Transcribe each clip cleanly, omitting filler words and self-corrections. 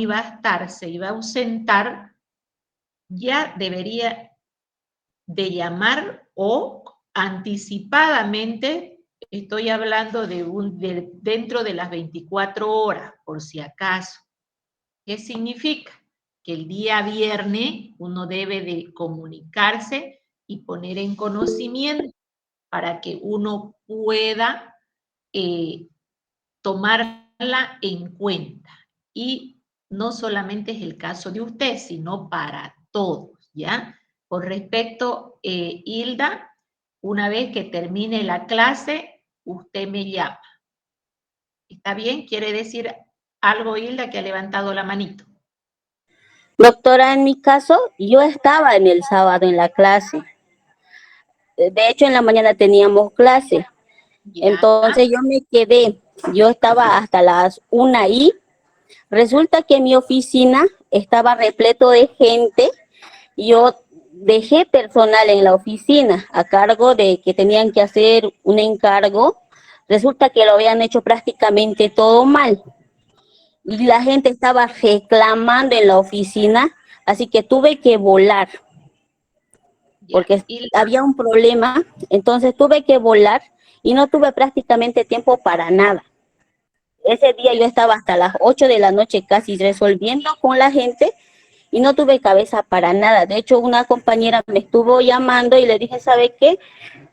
iba a estar, se iba a ausentar, ya debería de llamar o anticipadamente, estoy hablando de dentro de las 24 horas, por si acaso. ¿Qué significa? Que el día viernes uno debe de comunicarse y poner en conocimiento para que uno pueda tomarla en cuenta. Y no solamente es el caso de usted, sino para todos, ¿ya? Con respecto, Hilda, una vez que termine la clase, usted me llama. ¿Está bien? ¿Quiere decir algo, Hilda, que ha levantado la manito? Doctora, en mi caso, yo estaba en el sábado en la clase. De hecho, en la mañana teníamos clase. Ya. Entonces yo me quedé. Yo estaba hasta las 1 y resulta que mi oficina estaba repleto de gente. Yo dejé personal en la oficina a cargo de que tenían que hacer un encargo. Resulta que lo habían hecho prácticamente todo mal. Y la gente estaba reclamando en la oficina, así que tuve que volar porque había un problema, entonces tuve que volar y no tuve prácticamente tiempo para nada. Ese día yo estaba hasta las 8 de la noche casi resolviendo con la gente y no tuve cabeza para nada. De hecho, una compañera me estuvo llamando y le dije, ¿sabe qué?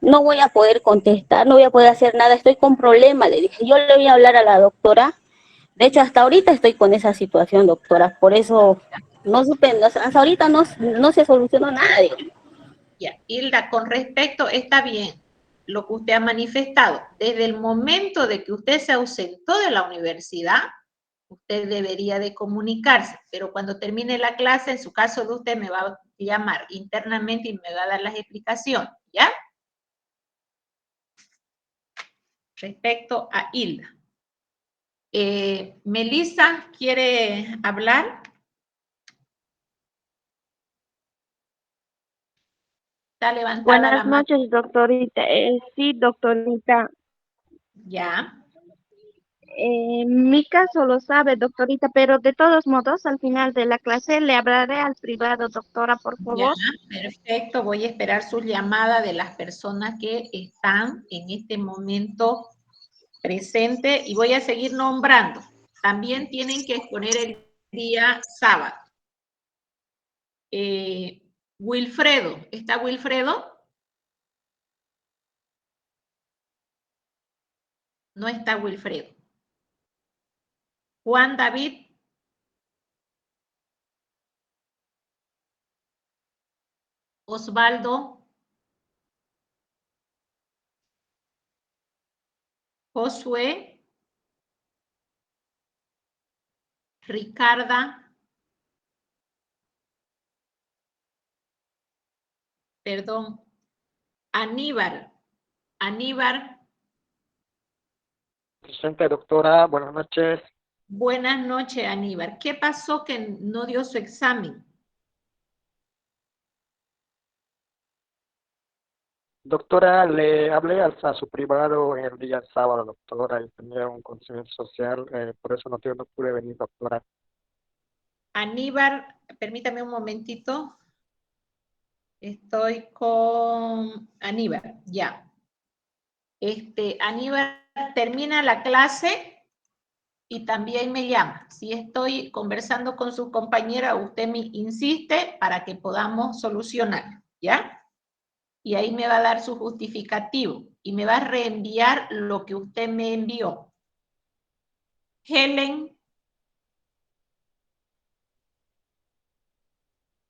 No voy a poder contestar, no voy a poder hacer nada, estoy con problemas. Le dije, yo le voy a hablar a la doctora. De hecho, hasta ahorita estoy con esa situación, doctora. Por eso no supe, hasta ahorita no se solucionó nada. Digo. Ya, Hilda, con respecto, está bien lo que usted ha manifestado. Desde el momento de que usted se ausentó de la universidad, usted debería de comunicarse, pero cuando termine la clase, en su caso de usted, me va a llamar internamente y me va a dar las explicaciones, ¿ya? Respecto a Hilda. Melissa, ¿quiere hablar? Está levantada la Buenas mano. noches, doctorita. Sí, doctorita. Ya. Mi caso lo sabe, doctorita, pero de todos modos, al final de la clase le hablaré al privado, doctora, por Ya, favor. perfecto. Voy a esperar su llamada de las personas que están en este momento presente y voy a seguir nombrando. También tienen que exponer el día sábado. Wilfredo, ¿está Wilfredo? No está Wilfredo. Juan David. Osvaldo. Josué. Ricarda. Perdón. Aníbal. Aníbal. Presente, doctora. Buenas noches. Buenas noches, Aníbal. ¿Qué pasó que no dio su examen? Doctora, le hablé a su privado en el día sábado, doctora, y tenía un consejo social, por eso no pude venir, doctora. Aníbal, permítame un momentito. Estoy con Aníbal, ya. Aníbal termina la clase y también me llama. Si estoy conversando con su compañera, usted me insiste para que podamos solucionar, ¿ya? Y ahí me va a dar su justificativo y me va a reenviar lo que usted me envió. Helen.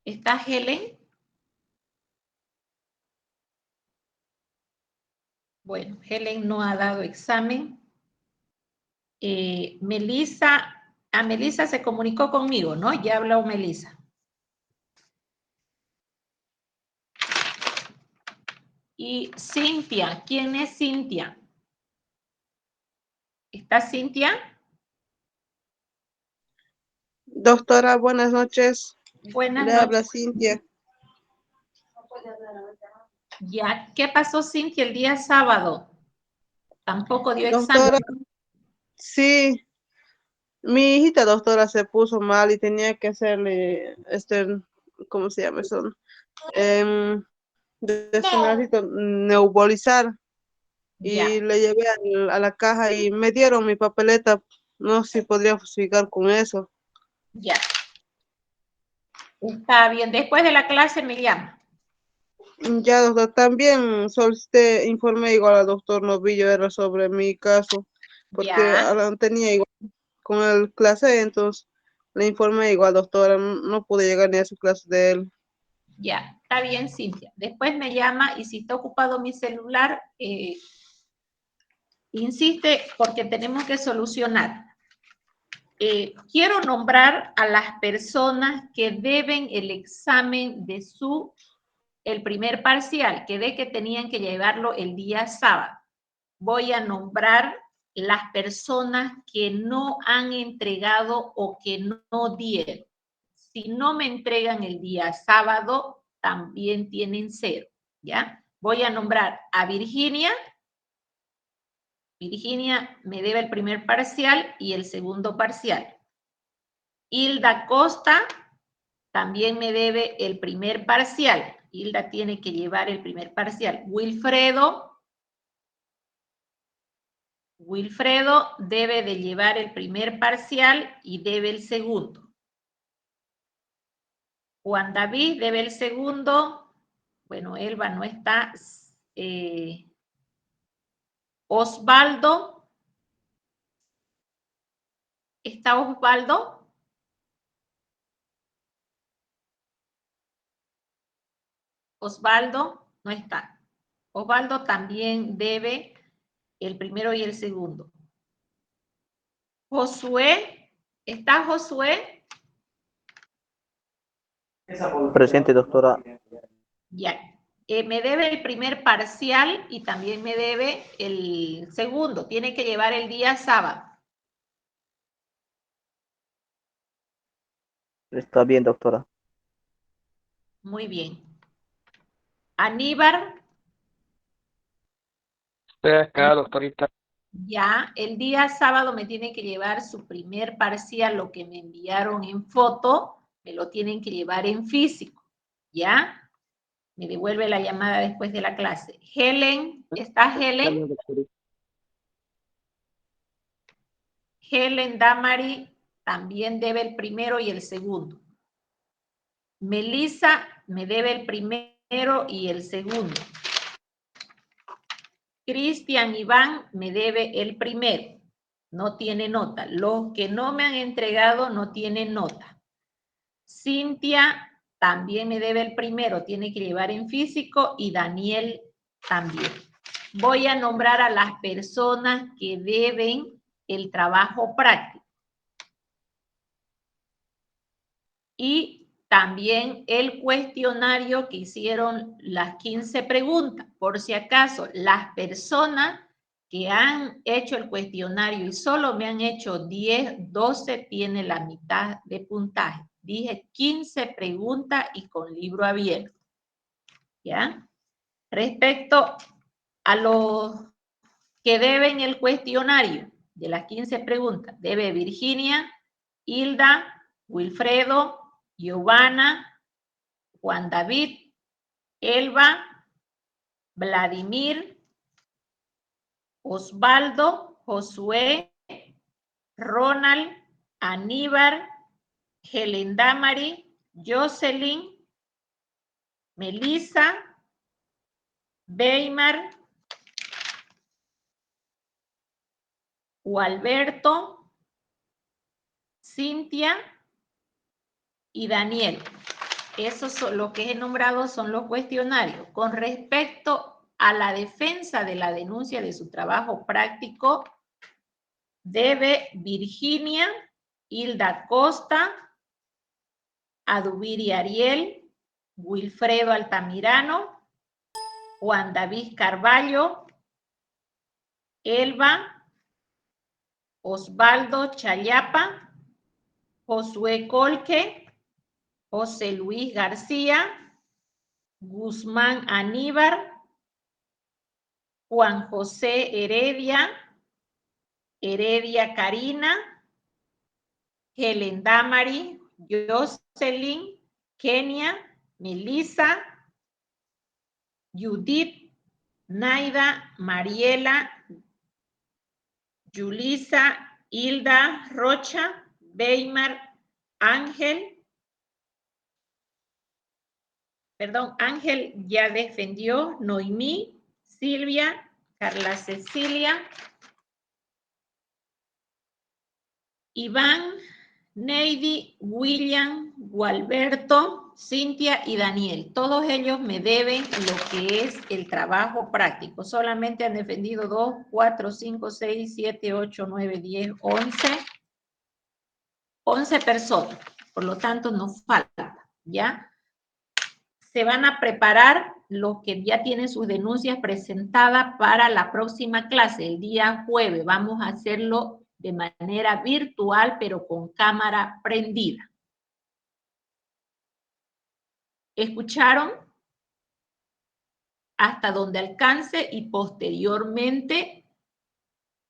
¿Está Helen? Bueno, Helen no ha dado examen. Melissa, Melissa se comunicó conmigo, ¿no? Ya habló Melissa. Y Cintia, ¿quién es Cintia? ¿Está Cintia? Doctora, buenas noches. Buenas Le noches. habla Cintia. Ya, ¿qué pasó Cintia el día sábado? Tampoco dio Doctora, examen. sí, Mi hijita doctora se puso mal y tenía que hacerle, ¿cómo se llama eso? Em, necesito nebulizar y Ya, le llevé a la caja y me dieron mi papeleta. No sé si podría justificar con eso. ya. Está bien. Después de la clase me llama. Ya, doctor, también solicité informe igual al doctor Novillo, era sobre mi caso, porque Ya, tenía igual con el clase, entonces le informé igual, doctora, no pude llegar ni a su clase de él. ya. Está bien, Cintia. Después me llama y si está ocupado mi celular, insiste porque tenemos que solucionar. Quiero nombrar a las personas que deben el examen de el primer parcial, que tenían que llevarlo el día sábado. Voy a nombrar las personas que no han entregado o que no dieron. Si no me entregan el día sábado, también tienen 0, ¿ya? Voy a nombrar a Virginia. Virginia me debe el primer parcial y el segundo parcial. Hilda Costa también me debe el primer parcial. Hilda tiene que llevar el primer parcial. Wilfredo debe de llevar el primer parcial y debe el segundo. Juan David debe el segundo. Bueno, Elba no está. Osvaldo. ¿Está Osvaldo? Osvaldo no está. Osvaldo también debe el primero y el segundo. Josué, ¿está Josué? Presente, doctora. Ya. Me debe el primer parcial y también me debe el segundo. Tiene que llevar el día sábado. Está bien, doctora. Muy bien. Aníbar, Estoy acá, doctorita. ya, el día sábado me tiene que llevar su primer parcial, lo que me enviaron en foto, me lo tienen que llevar en físico, ¿ya? Me devuelve la llamada después de la clase. Helen, ¿está Helen? Helen Damari también debe el primero y el segundo. Melissa me debe el primero y el segundo. Cristian Iván me debe el primero. No tiene nota. Los que no me han entregado no tienen nota. Cintia también me debe el primero. Tiene que llevar en físico y Daniel también. Voy a nombrar a las personas que deben el trabajo práctico. Y también el cuestionario que hicieron las 15 preguntas. Por si acaso, las personas que han hecho el cuestionario y solo me han hecho 10, 12, tiene la mitad de puntaje. Dije 15 preguntas y con libro abierto. ¿Ya? Respecto a los que deben el cuestionario de las 15 preguntas, debe Virginia, Hilda, Wilfredo, Giovanna, Juan David, Elba, Vladimir, Osvaldo, Josué, Ronald, Aníbar, Helen Damari, Jocelyn, Melissa, Weimar, Gualberto, Cintia y Daniel. Esos son los que he nombrado, son los cuestionarios. Con respecto a la defensa de la denuncia de su trabajo práctico, debe Virginia, Hilda Costa, Adubiri Ariel, Wilfredo Altamirano, Juan David Carballo, Elba, Osvaldo Chayapa, Josué Colque, José Luis García, Guzmán Aníbar, Juan José Heredia, Heredia Karina, Helen Damari, Jocelyn, Kenia, Melissa, Judith, Naida, Mariela, Yulisa, Hilda, Rocha, Weimar, Ángel. Perdón, Ángel ya defendió, Noemí, Silvia, Carla Cecilia, Iván, Neidy, William, Gualberto, Cintia y Daniel. Todos ellos me deben lo que es el trabajo práctico. Solamente han defendido 2, 4, 5, 6, 7, 8, 9, 10, 11. 11 personas. Por lo tanto, nos falta, ¿ya? Se van a preparar los que ya tienen sus denuncias presentadas para la próxima clase, el día jueves. Vamos a hacerlo de manera virtual, pero con cámara prendida. ¿Escucharon? Hasta donde alcance y posteriormente,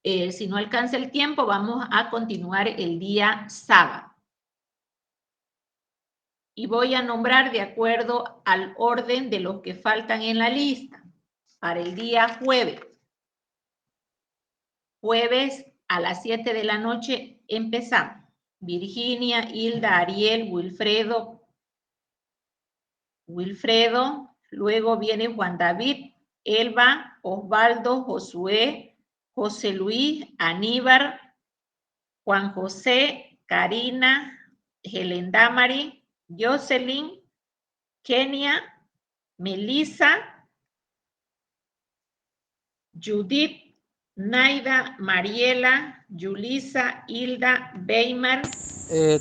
si no alcanza el tiempo, vamos a continuar el día sábado. Y voy a nombrar de acuerdo al orden de los que faltan en la lista. Para el día jueves. Jueves a las 7 de la noche empezamos. Virginia, Hilda, Ariel, Wilfredo, luego viene Juan David, Elba, Osvaldo, Josué, José Luis, Aníbal, Juan José, Karina, Helen Damari, Jocelyn, Kenia, Melissa, Judith, Naida, Mariela, Yulisa, Hilda, Weimar.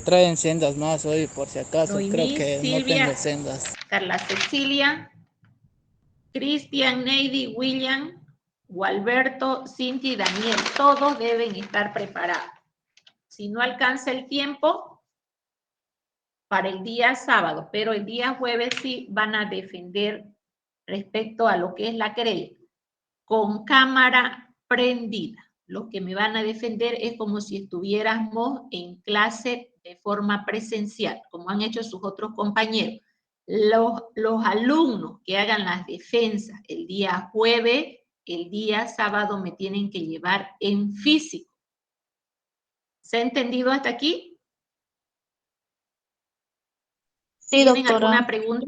Traen sendas más hoy, por si acaso. Noemí, creo que Silvia, no tengo sendas. Carla Cecilia, Cristian, Neidy, William, Gualberto, Cintia y Daniel. Todos deben estar preparados. Si no alcanza el tiempo, para el día sábado, pero el día jueves sí van a defender respecto a lo que es la querella, con cámara prendida. Lo que me van a defender es como si estuviéramos en clase de forma presencial, como han hecho sus otros compañeros. Los alumnos que hagan las defensas el día jueves, el día sábado me tienen que llevar en físico. ¿Se ha entendido hasta aquí? Sí, ¿Tienen doctora. alguna pregunta?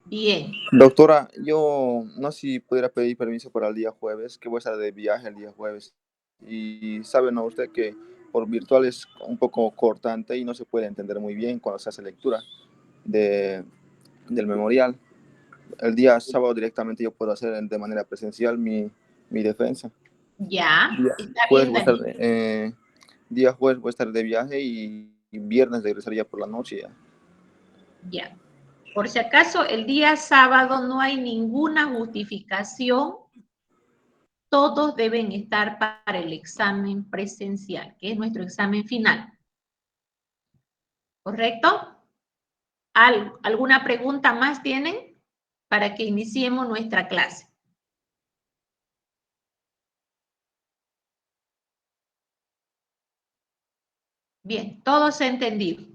Bien. Doctora, yo no sé si pudiera pedir permiso para el día jueves, que voy a estar de viaje el día jueves. Y sabe, ¿no? Usted que por virtual es un poco cortante y no se puede entender muy bien cuando se hace lectura del memorial. El día sábado directamente yo puedo hacer de manera presencial mi defensa. Ya, está Jueves bien, voy a Daniel. estar, día jueves voy a estar de viaje y viernes regresaría por la noche ya. Ya. Por si acaso, el día sábado no hay ninguna justificación. Todos deben estar para el examen presencial, que es nuestro examen final. ¿Correcto? ¿Alguna pregunta más tienen para que iniciemos nuestra clase? Bien, todo se ha entendido.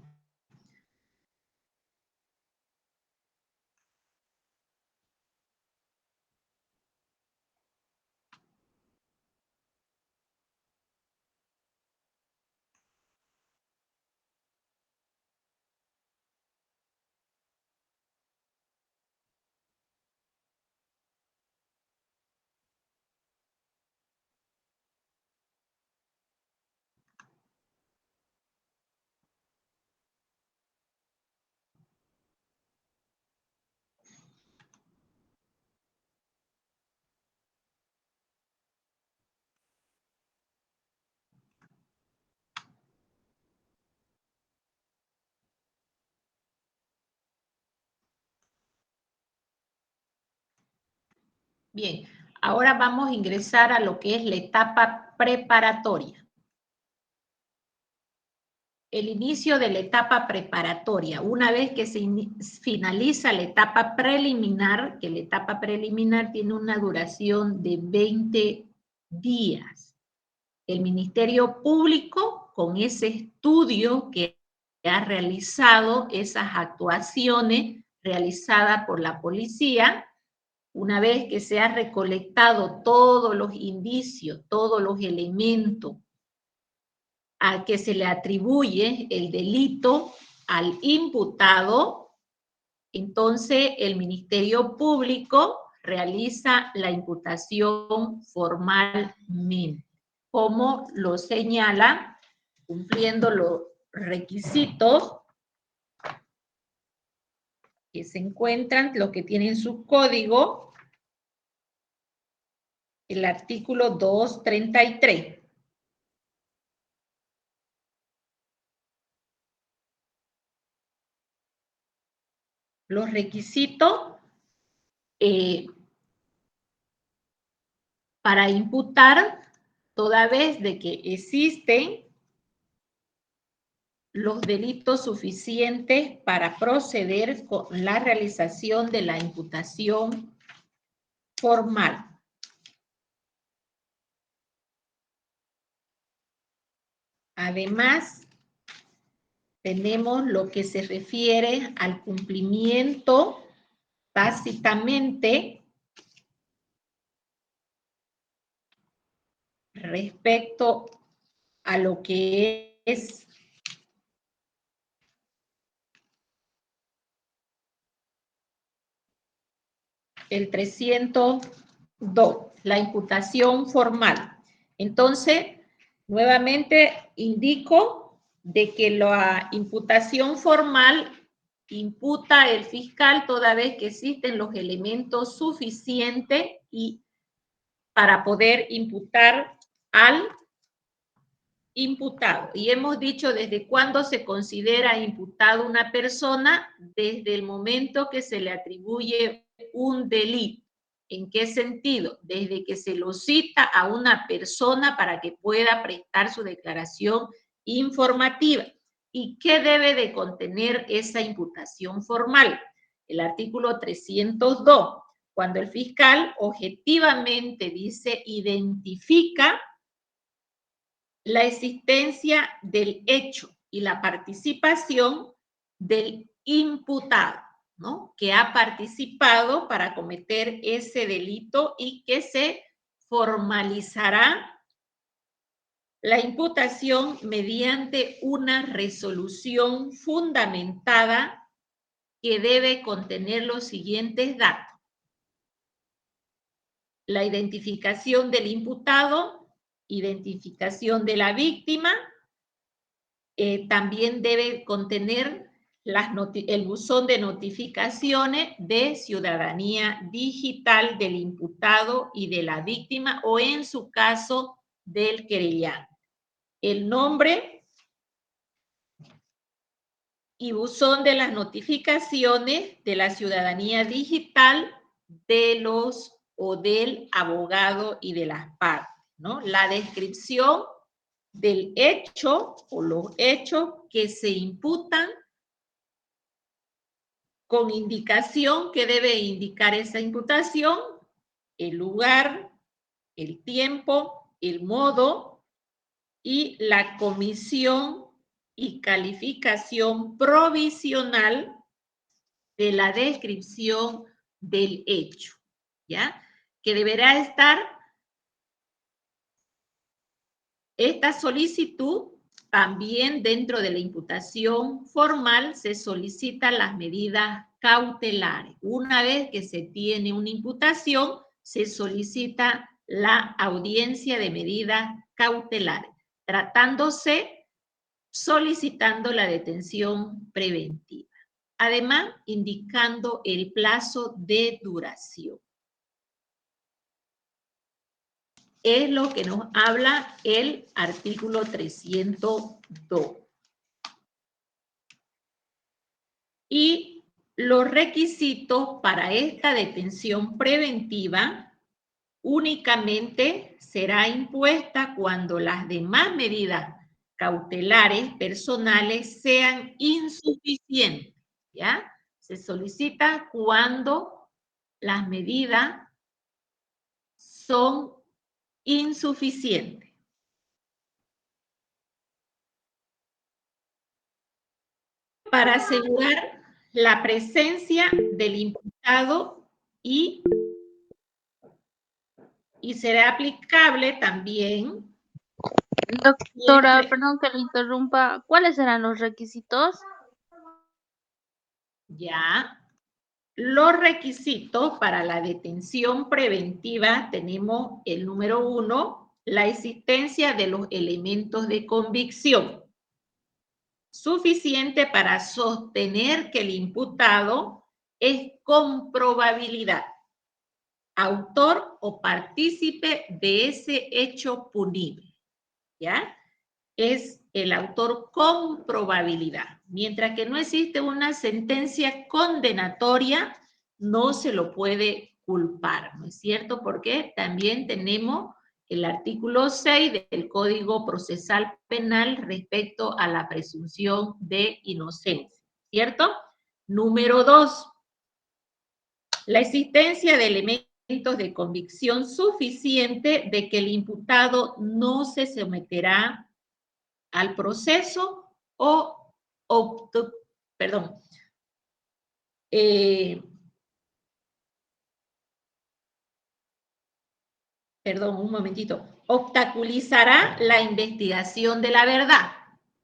Bien, ahora vamos a ingresar a lo que es la etapa preparatoria. El inicio de la etapa preparatoria, una vez que se finaliza la etapa preliminar, que la etapa preliminar tiene una duración de 20 días. El Ministerio Público con ese estudio que ha realizado, esas actuaciones realizadas por la policía, una vez que se ha recolectado todos los indicios, todos los elementos a que se le atribuye el delito al imputado, entonces el Ministerio Público realiza la imputación formalmente, como lo señala, cumpliendo los requisitos que se encuentran, los que tienen su código, el artículo 233. Los requisitos para imputar, toda vez de que existen los delitos suficientes para proceder con la realización de la imputación formal. Además, tenemos lo que se refiere al cumplimiento tácitamente respecto a lo que es el 302, la imputación formal. Entonces, nuevamente indico de que la imputación formal imputa el fiscal toda vez que existen los elementos suficientes y para poder imputar al imputado. Y hemos dicho desde cuándo se considera imputado una persona, desde el momento que se le atribuye un delito. ¿En qué sentido? Desde que se lo cita a una persona para que pueda prestar su declaración informativa. ¿Y qué debe de contener esa imputación formal? El artículo 302, cuando el fiscal objetivamente dice, identifica la existencia del hecho y la participación del imputado, ¿no? Que ha participado para cometer ese delito y que se formalizará la imputación mediante una resolución fundamentada que debe contener los siguientes datos: la identificación del imputado, identificación de la víctima, también debe contener el buzón de notificaciones de ciudadanía digital del imputado y de la víctima, o en su caso del querellante. El nombre y buzón de las notificaciones de la ciudadanía digital de los o del abogado y de las partes, ¿no? La descripción del hecho o los hechos que se imputan, con indicación que debe indicar esa imputación, el lugar, el tiempo, el modo y la comisión y calificación provisional de la descripción del hecho, ¿ya? Que deberá estar esta solicitud. También dentro de la imputación formal se solicitan las medidas cautelares. Una vez que se tiene una imputación, se solicita la audiencia de medidas cautelares, solicitando la detención preventiva. Además, indicando el plazo de duración. Es lo que nos habla el artículo 302. Y los requisitos para esta detención preventiva únicamente será impuesta cuando las demás medidas cautelares personales sean insuficientes, ¿ya? Se solicita cuando las medidas son insuficientes. para asegurar la presencia del imputado y será aplicable también. Doctora, siempre, perdón que le interrumpa. ¿Cuáles serán los requisitos? ya, los requisitos para la detención preventiva tenemos el número 1, la existencia de los elementos de convicción suficiente para sostener que el imputado es con probabilidad autor o partícipe de ese hecho punible, ¿ya? Es el autor con probabilidad. Mientras que no existe una sentencia condenatoria, no se lo puede culpar, ¿no es cierto? Porque también tenemos el artículo 6 del Código Procesal Penal respecto a la presunción de inocencia, ¿cierto? Número 2, la existencia de elementos de convicción suficiente de que el imputado no se someterá al proceso un momentito, obstaculizará la investigación de la verdad,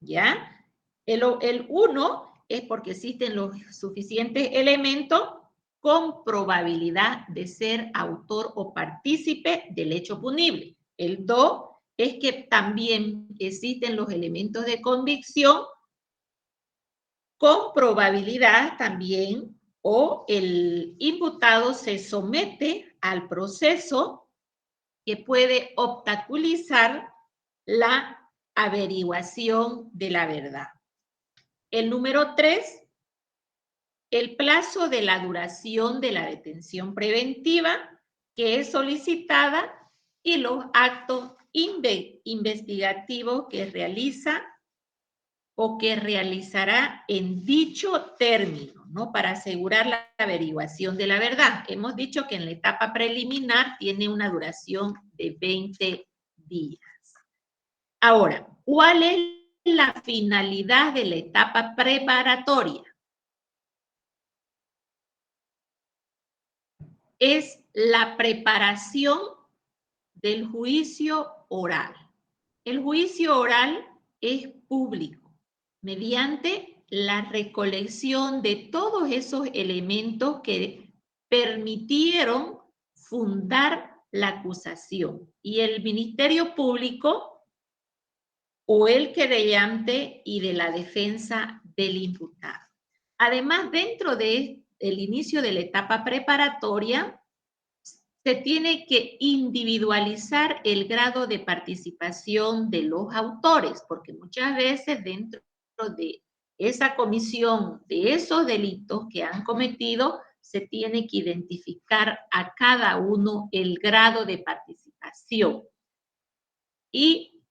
¿ya? El 1 es porque existen los suficientes elementos con probabilidad de ser autor o partícipe del hecho punible. El 2 es que también existen los elementos de convicción con probabilidad también, o el imputado se somete al proceso que puede obstaculizar la averiguación de la verdad. El número 3, el plazo de la duración de la detención preventiva que es solicitada y los actos investigativos que realiza o que realizará en dicho término, ¿no? Para asegurar la averiguación de la verdad. Hemos dicho que en la etapa preliminar tiene una duración de 20 días. Ahora, ¿cuál es la finalidad de la etapa preparatoria? Es la preparación del juicio oral. El juicio oral es público, mediante la recolección de todos esos elementos que permitieron fundar la acusación. Y el Ministerio Público o el querellante y de la defensa del imputado. Además, dentro del inicio de la etapa preparatoria, se tiene que individualizar el grado de participación de los autores, porque muchas veces dentro de esa comisión de esos delitos que han cometido, se tiene que identificar a cada uno el grado de participación. Y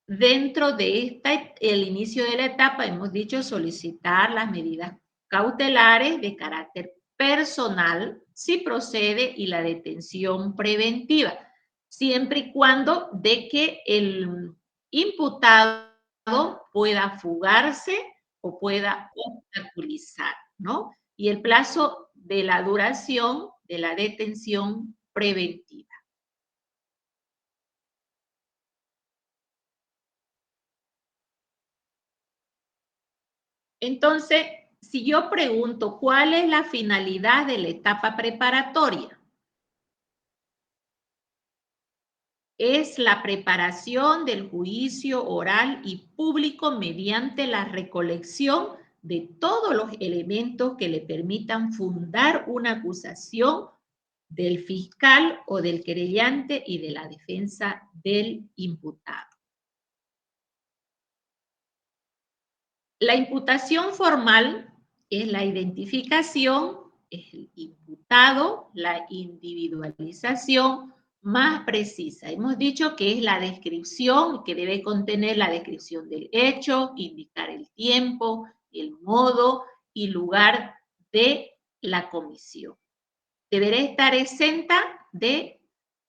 dentro de el inicio de la etapa, hemos dicho solicitar las medidas cautelares de carácter personal, si procede, y la detención preventiva, siempre y cuando de que el imputado pueda fugarse o pueda obstaculizar, ¿no? Y el plazo de la duración de la detención preventiva. Entonces, si yo pregunto, ¿cuál es la finalidad de la etapa preparatoria? Es la preparación del juicio oral y público mediante la recolección de todos los elementos que le permitan fundar una acusación del fiscal o del querellante y de la defensa del imputado. La imputación formal es la identificación, es el imputado, la individualización más precisa. Hemos dicho que es la descripción, que debe contener la descripción del hecho, indicar el tiempo, el modo y lugar de la comisión. Deberá estar exenta de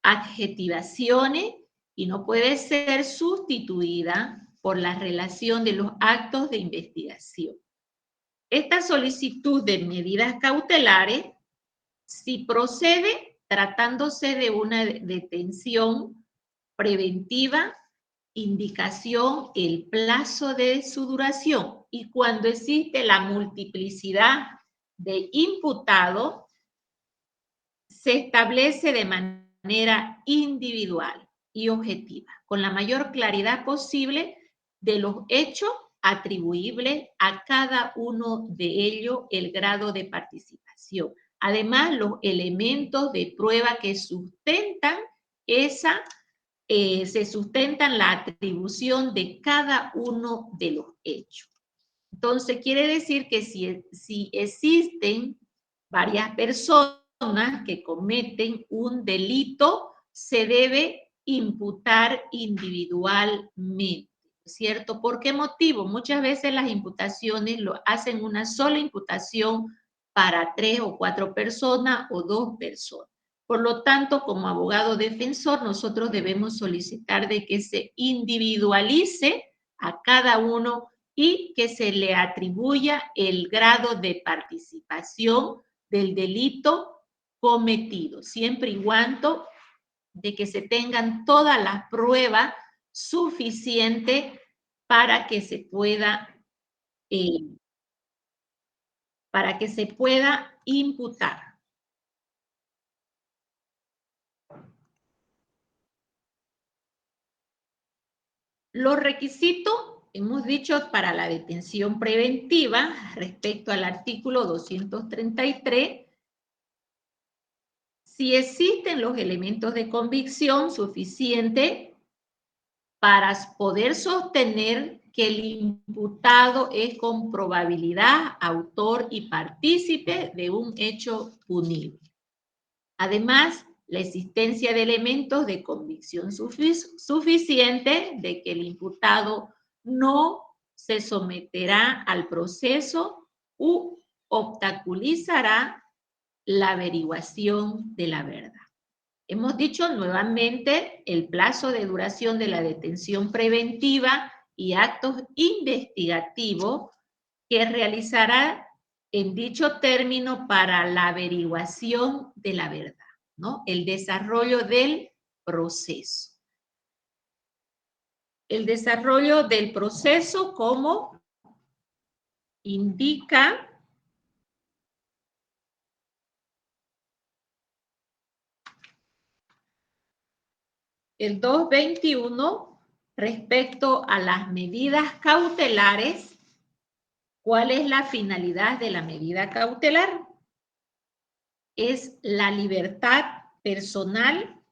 adjetivaciones y no puede ser sustituida por la relación de los actos de investigación. esta solicitud de medidas cautelares, si procede tratándose de una detención preventiva, indicación, el plazo de su duración, y cuando existe la multiplicidad de imputados, se establece de manera individual y objetiva, con la mayor claridad posible de los hechos atribuibles a cada uno de ellos, el grado de participación. Además, los elementos de prueba que sustentan se sustentan la atribución de cada uno de los hechos. Entonces, quiere decir que si existen varias personas que cometen un delito, se debe imputar individualmente, ¿cierto? ¿Por qué motivo? Muchas veces las imputaciones lo hacen una sola imputación para 3 o 4 personas o 2 personas. Por lo tanto, como abogado defensor, nosotros debemos solicitar de que se individualice a cada uno y que se le atribuya el grado de participación del delito cometido, siempre y cuando de que se tengan todas las pruebas suficientes para que se pueda imputar. Los requisitos, hemos dicho, para la detención preventiva, respecto al artículo 233, si existen los elementos de convicción suficientes para poder sostener que el imputado es con probabilidad autor y partícipe de un hecho punible. Además, la existencia de elementos de convicción suficiente de que el imputado no se someterá al proceso u obstaculizará la averiguación de la verdad. Hemos dicho nuevamente el plazo de duración de la detención preventiva y actos investigativos que realizará en dicho término para la averiguación de la verdad, ¿no? El desarrollo del proceso. El desarrollo del proceso, como indica el 221 respecto a las medidas cautelares. ¿Cuál es la finalidad de la medida cautelar? Es la libertad personal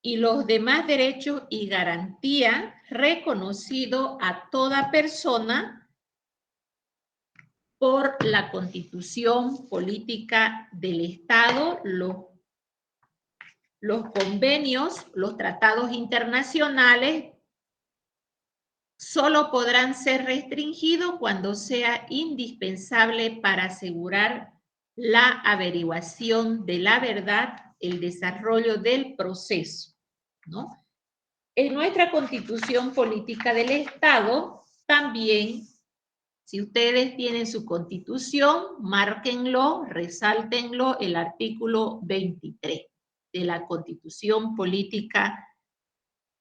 y los demás derechos y garantías reconocidos a toda persona por la Constitución Política del Estado, los convenios, los tratados internacionales, solo podrán ser restringidos cuando sea indispensable para asegurar la averiguación de la verdad, el desarrollo del proceso, ¿no? En nuestra Constitución Política del Estado, también, si ustedes tienen su Constitución, márquenlo, resáltenlo, el artículo 23 de la Constitución Política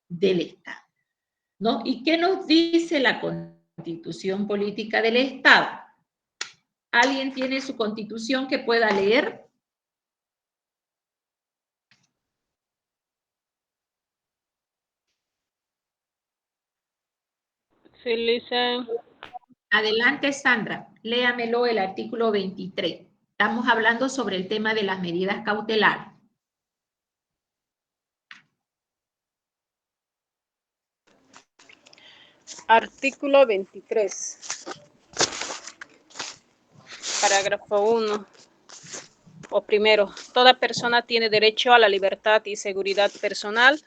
del Estado, ¿no? ¿Y qué nos dice la Constitución Política del Estado? ¿Alguien tiene su Constitución que pueda leer? Sí, Lisa. Adelante, Sandra, léamelo el artículo 23. Estamos hablando sobre el tema de las medidas cautelares. Artículo 23. Parágrafo 1. O primero, toda persona tiene derecho a la libertad y seguridad personal.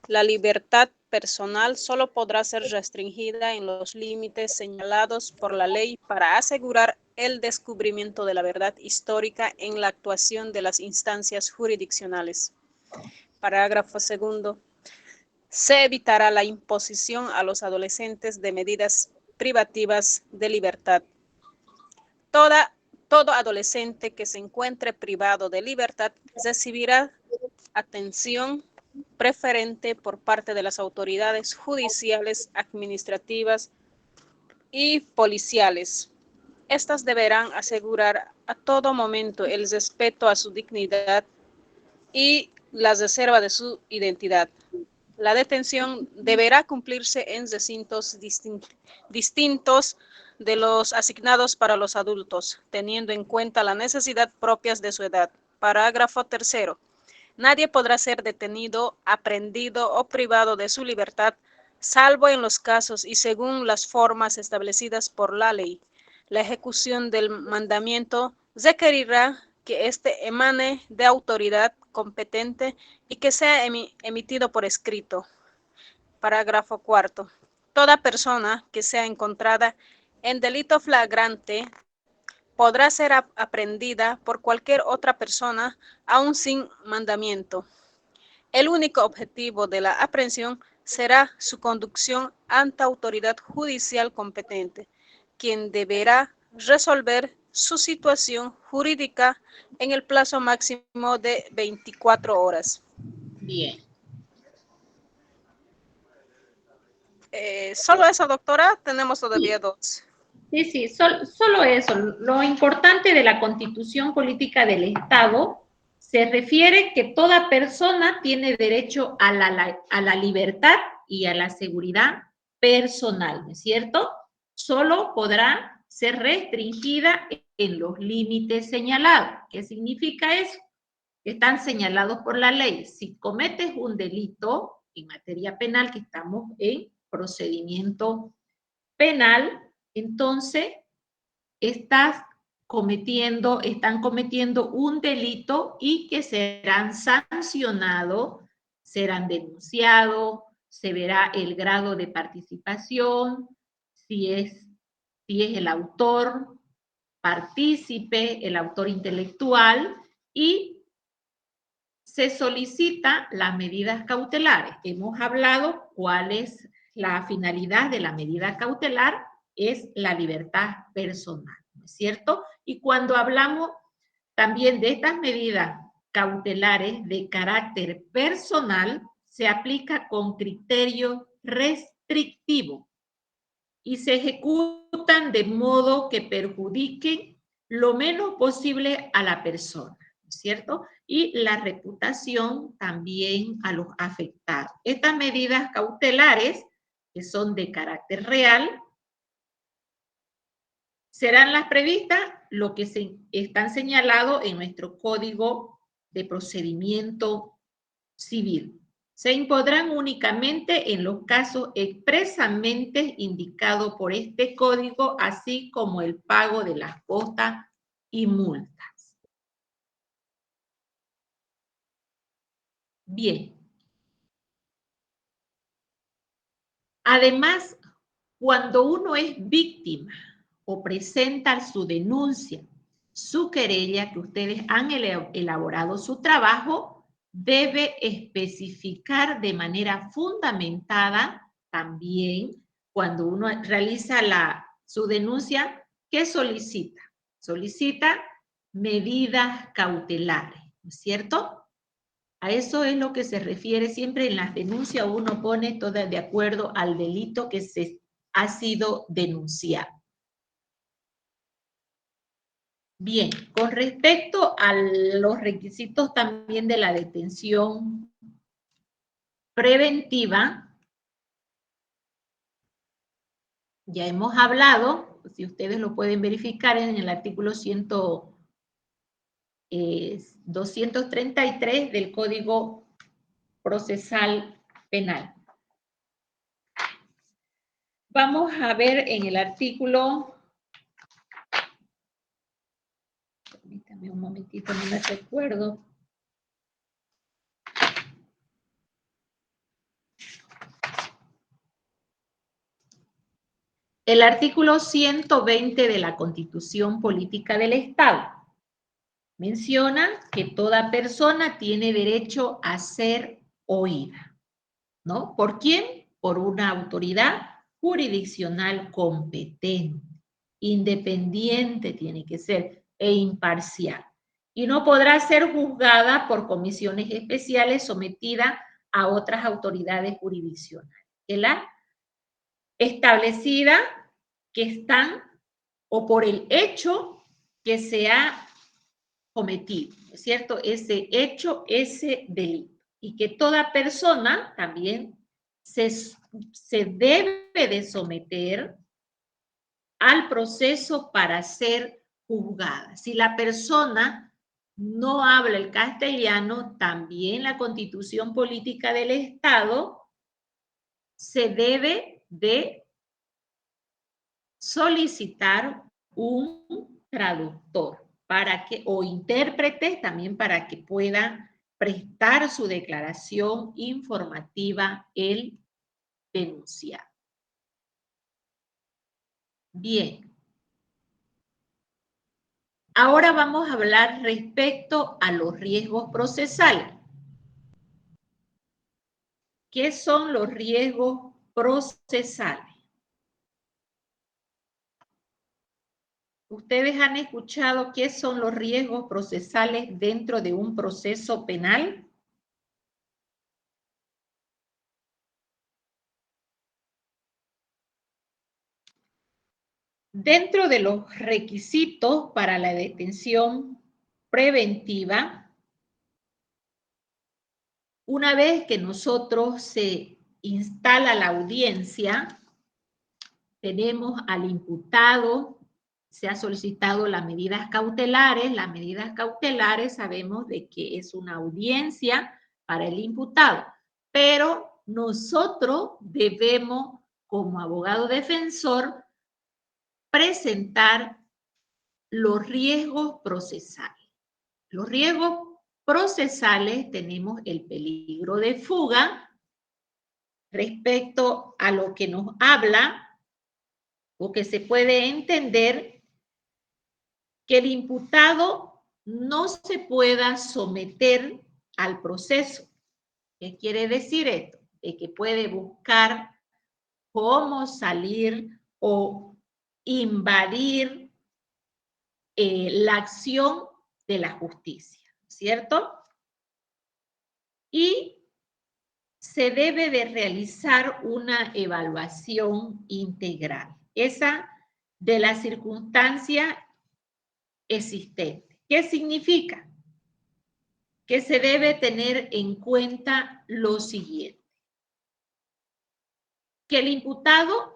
La libertad personal solo podrá ser restringida en los límites señalados por la ley para asegurar el descubrimiento de la verdad histórica en la actuación de las instancias jurisdiccionales. Parágrafo 2. Se evitará la imposición a los adolescentes de medidas privativas de libertad. Todo adolescente que se encuentre privado de libertad recibirá atención preferente por parte de las autoridades judiciales, administrativas y policiales. Estas deberán asegurar a todo momento el respeto a su dignidad y la reserva de su identidad. La detención deberá cumplirse en recintos distintos de los asignados para los adultos, teniendo en cuenta la necesidad propias de su edad. Parágrafo 3. Nadie podrá ser detenido, aprehendido o privado de su libertad, salvo en los casos y según las formas establecidas por la ley. La ejecución del mandamiento requerirá que éste emane de autoridad competente y que sea emitido por escrito. Parágrafo 4. Toda persona que sea encontrada en delito flagrante podrá ser aprehendida por cualquier otra persona, aun sin mandamiento. El único objetivo de la aprehensión será su conducción ante autoridad judicial competente, quien deberá resolver su situación jurídica en el plazo máximo de 24 horas. Bien. ¿Solo eso, doctora? Tenemos todavía dos. Sí, solo eso. Lo importante de la Constitución Política del Estado se refiere que toda persona tiene derecho a la libertad y a la seguridad personal, ¿no es cierto? Solo podrá ser restringida en los límites señalados. ¿Qué significa eso? Que están señalados por la ley. Si cometes un delito en materia penal, que estamos en procedimiento penal, entonces están cometiendo un delito y que serán sancionados, serán denunciados, se verá el grado de participación, si es el autor partícipe, el autor intelectual, y se solicita las medidas cautelares. Hemos hablado cuál es la finalidad de la medida cautelar, es la libertad personal, ¿no es cierto? Y cuando hablamos también de estas medidas cautelares de carácter personal, se aplica con criterio restrictivo y se ejecutan de modo que perjudiquen lo menos posible a la persona, ¿no es cierto? Y la reputación también a los afectados. Estas medidas cautelares, que son de carácter real, serán las previstas, lo que están señalados en nuestro Código de Procedimiento Civil. Se impondrán únicamente en los casos expresamente indicados por este código, así como el pago de las costas y multas. Bien. Además, cuando uno es víctima o presenta su denuncia, su querella, que ustedes han elaborado su trabajo, debe especificar de manera fundamentada también cuando uno realiza su denuncia, ¿qué solicita? Solicita medidas cautelares, ¿no es cierto? A eso es lo que se refiere siempre en las denuncias, uno pone todo de acuerdo al delito que ha sido denunciado. Bien, con respecto a los requisitos también de la detención preventiva, ya hemos hablado, si ustedes lo pueden verificar en el artículo 233 del Código Procesal Penal. Vamos a ver en el artículo... Permítame un momentito, no me recuerdo. El artículo 120 de la Constitución Política del Estado menciona que toda persona tiene derecho a ser oída, ¿no? ¿Por quién? Por una autoridad jurisdiccional competente independiente tiene que ser e imparcial. Y no podrá ser juzgada por comisiones especiales sometidas a otras autoridades jurisdiccionales, que la establecida que están o por el hecho que se ha cometido, ¿no es cierto? Ese hecho, ese delito. Y que toda persona también se debe de someter al proceso para ser juzgada. Si la persona no habla el castellano, también la Constitución Política del Estado se debe de solicitar un traductor para que, o intérprete también para que pueda prestar su declaración informativa el denunciado. Bien. Ahora vamos a hablar respecto a los riesgos procesales. ¿Qué son los riesgos procesales? ¿Ustedes han escuchado qué son los riesgos procesales dentro de un proceso penal? Dentro de los requisitos para la detención preventiva, una vez que nosotros se instala la audiencia, tenemos al imputado, se ha solicitado las medidas cautelares. Las medidas cautelares sabemos de que es una audiencia para el imputado, pero nosotros debemos, como abogado defensor, presentar los riesgos procesales. Los riesgos procesales tenemos el peligro de fuga respecto a lo que nos habla o que se puede entender que el imputado no se pueda someter al proceso. ¿Qué quiere decir esto? De que puede buscar cómo salir o invadir la acción de la justicia, ¿cierto? Y se debe de realizar una evaluación integral, esa de la circunstancia existente. ¿Qué significa? Que se debe tener en cuenta lo siguiente: que el imputado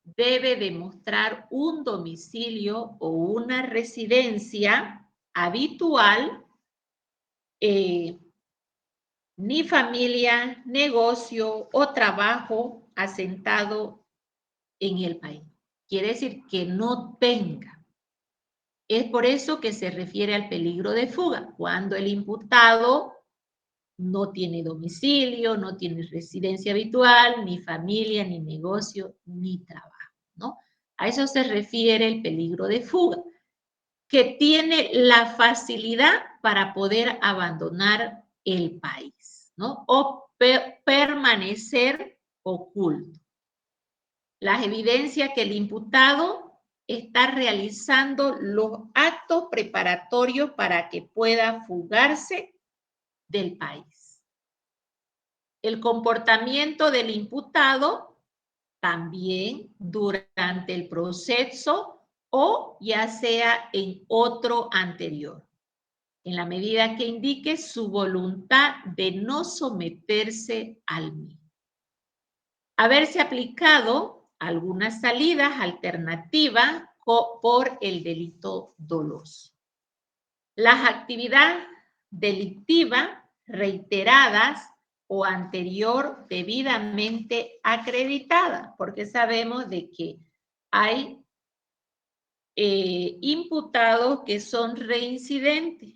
debe demostrar un domicilio o una residencia habitual, ni familia, negocio o trabajo asentado en el país. Quiere decir que no tenga. Es por eso que se refiere al peligro de fuga, cuando el imputado no tiene domicilio, no tiene residencia habitual, ni familia, ni negocio, ni trabajo, ¿no? A eso se refiere el peligro de fuga, que tiene la facilidad para poder abandonar el país, ¿no? O permanecer oculto. Las evidencias que el imputado está realizando los actos preparatorios para que pueda fugarse del país. El comportamiento del imputado también durante el proceso o ya sea en otro anterior, en la medida que indique su voluntad de no someterse al mismo. Haberse aplicado algunas salidas alternativas por el delito doloso. Las actividades delictivas reiteradas o anterior debidamente acreditadas, porque sabemos de que hay imputados que son reincidentes.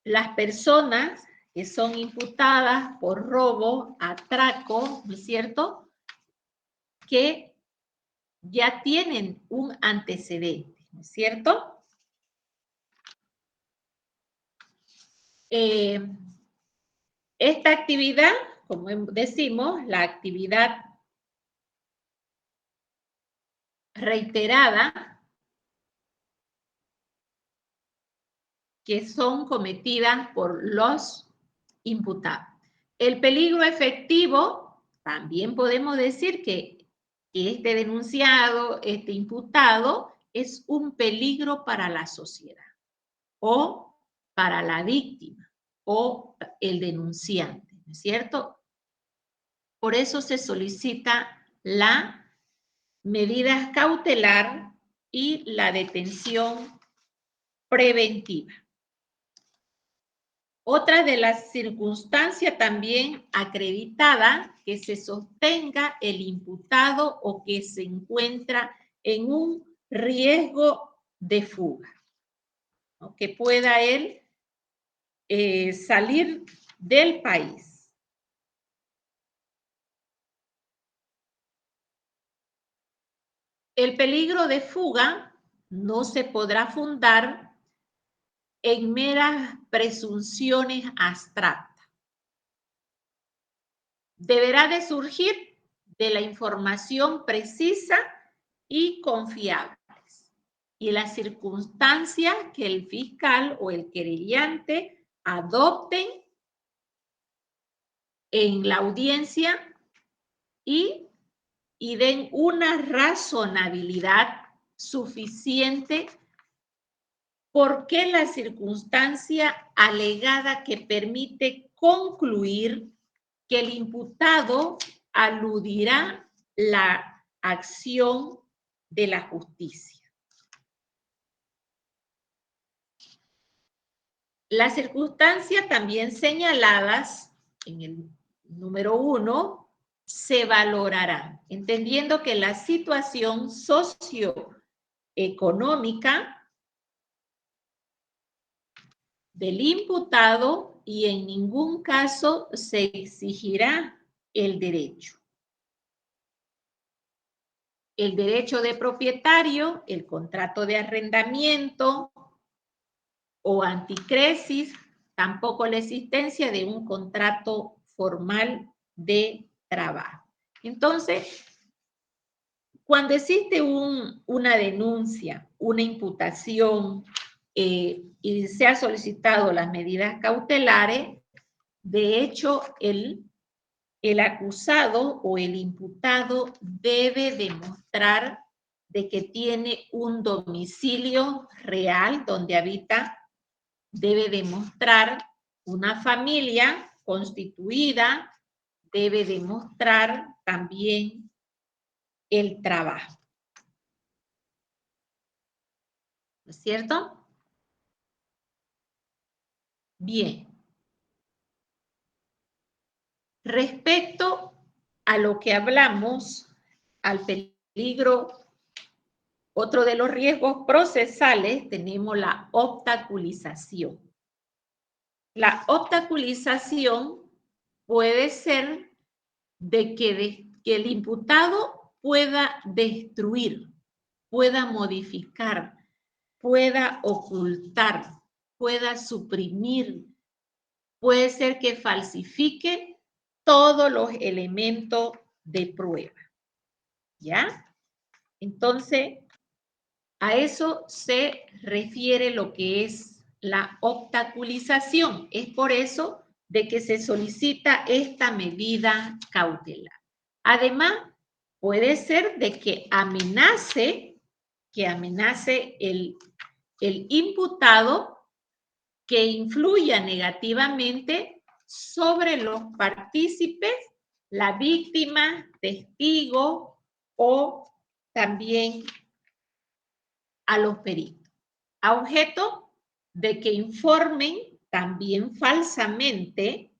Las personas que son imputadas por robo, atraco, ¿no es cierto?, que ya tienen un antecedente, ¿no es cierto? Esta actividad, como decimos, la actividad reiterada que son cometidas por los imputados. El peligro efectivo, también podemos decir que este denunciado, este imputado, es un peligro para la sociedad o para la víctima o el denunciante, ¿no es cierto? Por eso se solicita la medida cautelar y la detención preventiva. Otra de las circunstancias también acreditada que se sostenga el imputado o que se encuentra en un riesgo de fuga, ¿no? Que pueda él salir del país. El peligro de fuga no se podrá fundar en meras presunciones abstractas. Deberá de surgir de la información precisa y confiables y las circunstancias que el fiscal o el querellante adopten en la audiencia y den una razonabilidad suficiente porque la circunstancia alegada que permite concluir que el imputado aludirá la acción de la justicia. Las circunstancias también señaladas en el número 1 se valorarán, entendiendo que la situación socioeconómica del imputado y en ningún caso se exigirá el derecho. El derecho de propietario, el contrato de arrendamiento o anticresis, tampoco la existencia de un contrato formal de trabajo. Entonces, cuando existe una denuncia, una imputación y se ha solicitado las medidas cautelares, de hecho, el acusado o el imputado debe demostrar de que tiene un domicilio real donde habita, debe demostrar una familia constituida, debe demostrar también el trabajo. ¿No es cierto? Bien. Respecto a lo que hablamos, al peligro, otro de los riesgos procesales, tenemos la obstaculización. La obstaculización puede ser de que el imputado pueda destruir, pueda modificar, pueda ocultar, pueda suprimir, puede ser que falsifique todos los elementos de prueba, ¿ya? Entonces, a eso se refiere lo que es la obstaculización. Es por eso de que se solicita esta medida cautelar. Además, puede ser de que amenace el imputado, que influya negativamente sobre los partícipes, la víctima, testigo o también a los peritos, a objeto de que informen también falsamente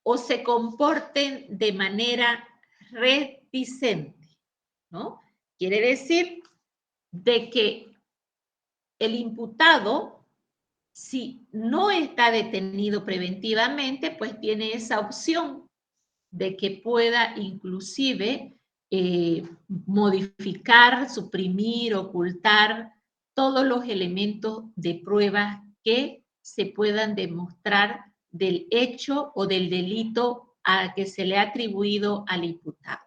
o se comporten de manera reticente, ¿no? Quiere decir de que el imputado, si no está detenido preventivamente, pues tiene esa opción de que pueda inclusive modificar, suprimir, ocultar todos los elementos de prueba que se puedan demostrar del hecho o del delito a que se le ha atribuido al imputado.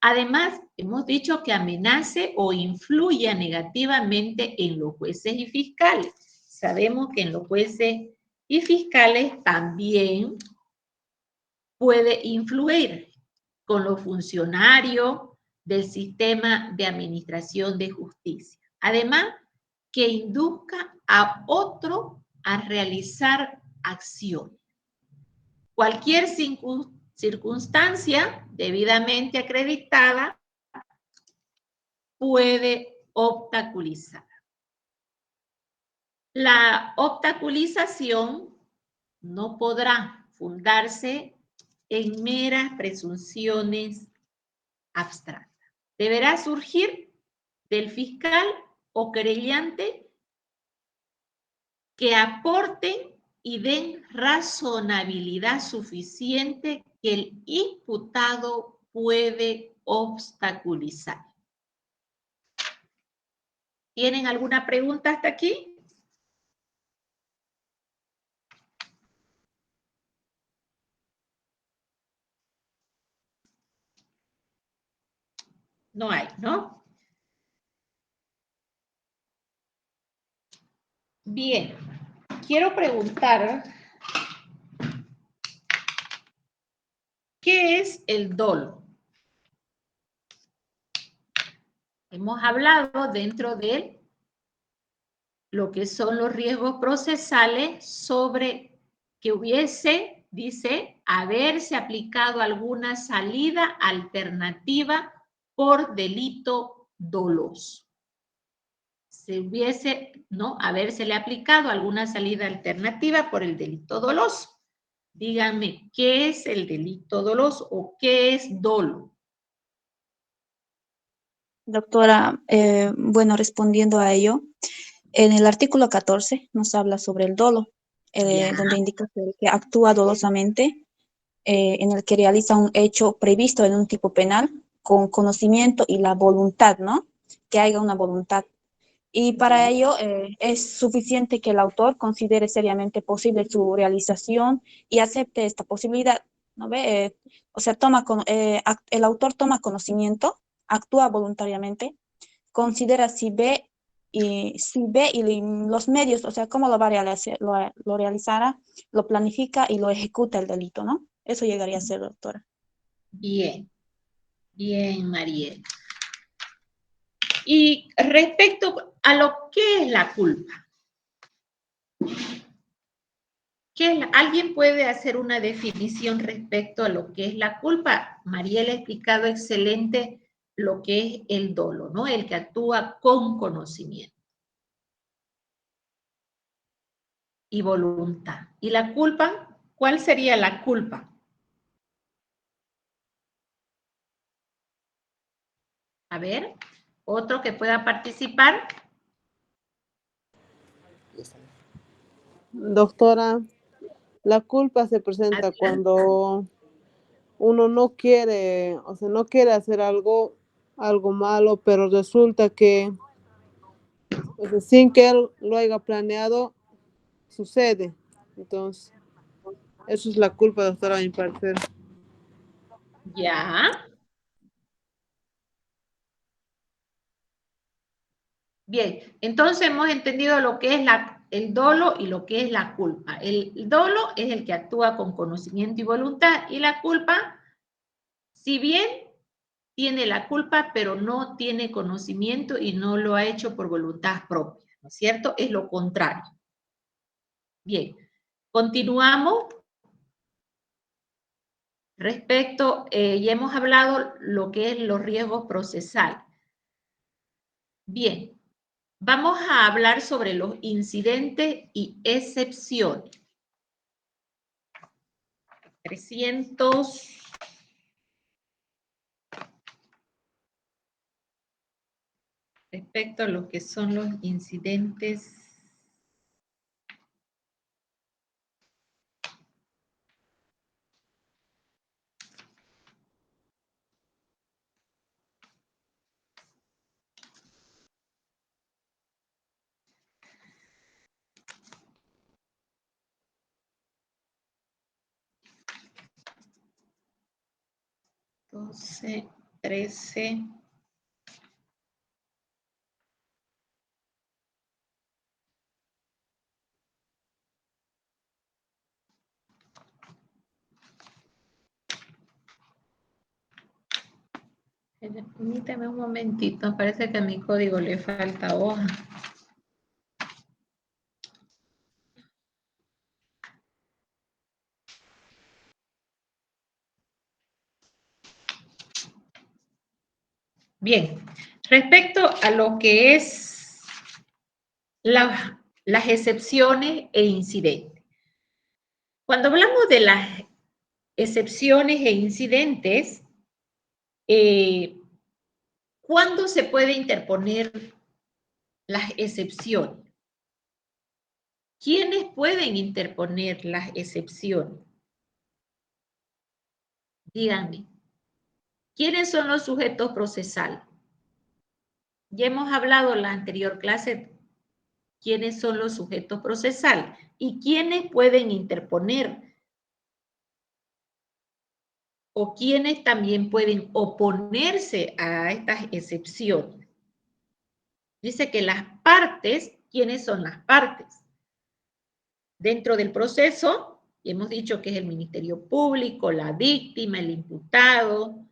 Además, hemos dicho que amenace o influya negativamente en los jueces y fiscales. Sabemos que en los jueces y fiscales también puede influir con los funcionarios del sistema de administración de justicia. Además, que induzca a otro a realizar acciones. Cualquier circunstancia debidamente acreditada puede obstaculizar. La obstaculización no podrá fundarse en meras presunciones abstractas. Deberá surgir del fiscal o querellante que aporten y den razonabilidad suficiente que el imputado puede obstaculizar. ¿Tienen alguna pregunta hasta aquí? No hay, ¿no? Bien, quiero preguntar, ¿qué es el dolo? Hemos hablado dentro de lo que son los riesgos procesales sobre que hubiese, dice, haberse aplicado alguna salida alternativa por delito doloso. Se hubiese, ¿no? Habérsele aplicado alguna salida alternativa por el delito doloso. Díganme, ¿qué es el delito doloso o qué es dolo? Doctora, bueno, respondiendo a ello, en el artículo 14 nos habla sobre el dolo, donde indica que el que actúa dolosamente, en el que realiza un hecho previsto en un tipo penal con conocimiento y la voluntad, ¿no? Que haya una voluntad. Y para ello es suficiente que el autor considere seriamente posible su realización y acepte esta posibilidad, ¿no ve? O sea, el autor toma conocimiento, actúa voluntariamente, considera si ve y los medios, o sea, cómo lo va a realizar, lo realizará, lo planifica y lo ejecuta el delito, ¿no? Eso llegaría a ser, doctora. Bien, bien, Mariel. Y respecto a lo que es la culpa, ¿alguien puede hacer una definición respecto a lo que es la culpa? Mariel ha explicado excelente lo que es el dolo, ¿no? El que actúa con conocimiento y voluntad. ¿Y la culpa? ¿Cuál sería la culpa? A ver, otro que pueda participar. Doctora, la culpa se presenta cuando uno no quiere, o sea, no quiere hacer algo malo, pero resulta que, o sea, sin que él lo haya planeado, sucede. Entonces, eso es la culpa, doctora, a mi parecer. Ya. Bien, entonces hemos entendido lo que es el dolo y lo que es la culpa. El dolo es el que actúa con conocimiento y voluntad, y la culpa, si bien tiene la culpa, pero no tiene conocimiento y no lo ha hecho por voluntad propia, ¿no es cierto? Es lo contrario. Bien, continuamos. Respecto, ya hemos hablado lo que es los riesgos procesales. Bien, vamos a hablar sobre los incidentes y excepciones. 300. Respecto a lo que son los incidentes. Entonces, 13. Permítame un momentito, parece que a mi código le falta hoja. Bien, respecto a lo que es las excepciones e incidentes. Cuando hablamos de las excepciones e incidentes, ¿cuándo se puede interponer las excepciones? ¿Quiénes pueden interponer las excepciones? Díganme. ¿Quiénes son los sujetos procesales? Ya hemos hablado en la anterior clase quiénes son los sujetos procesales y quiénes pueden interponer o quiénes también pueden oponerse a estas excepciones. Dice que las partes, ¿quiénes son las partes? Dentro del proceso, hemos dicho que es el Ministerio Público, la víctima, el imputado,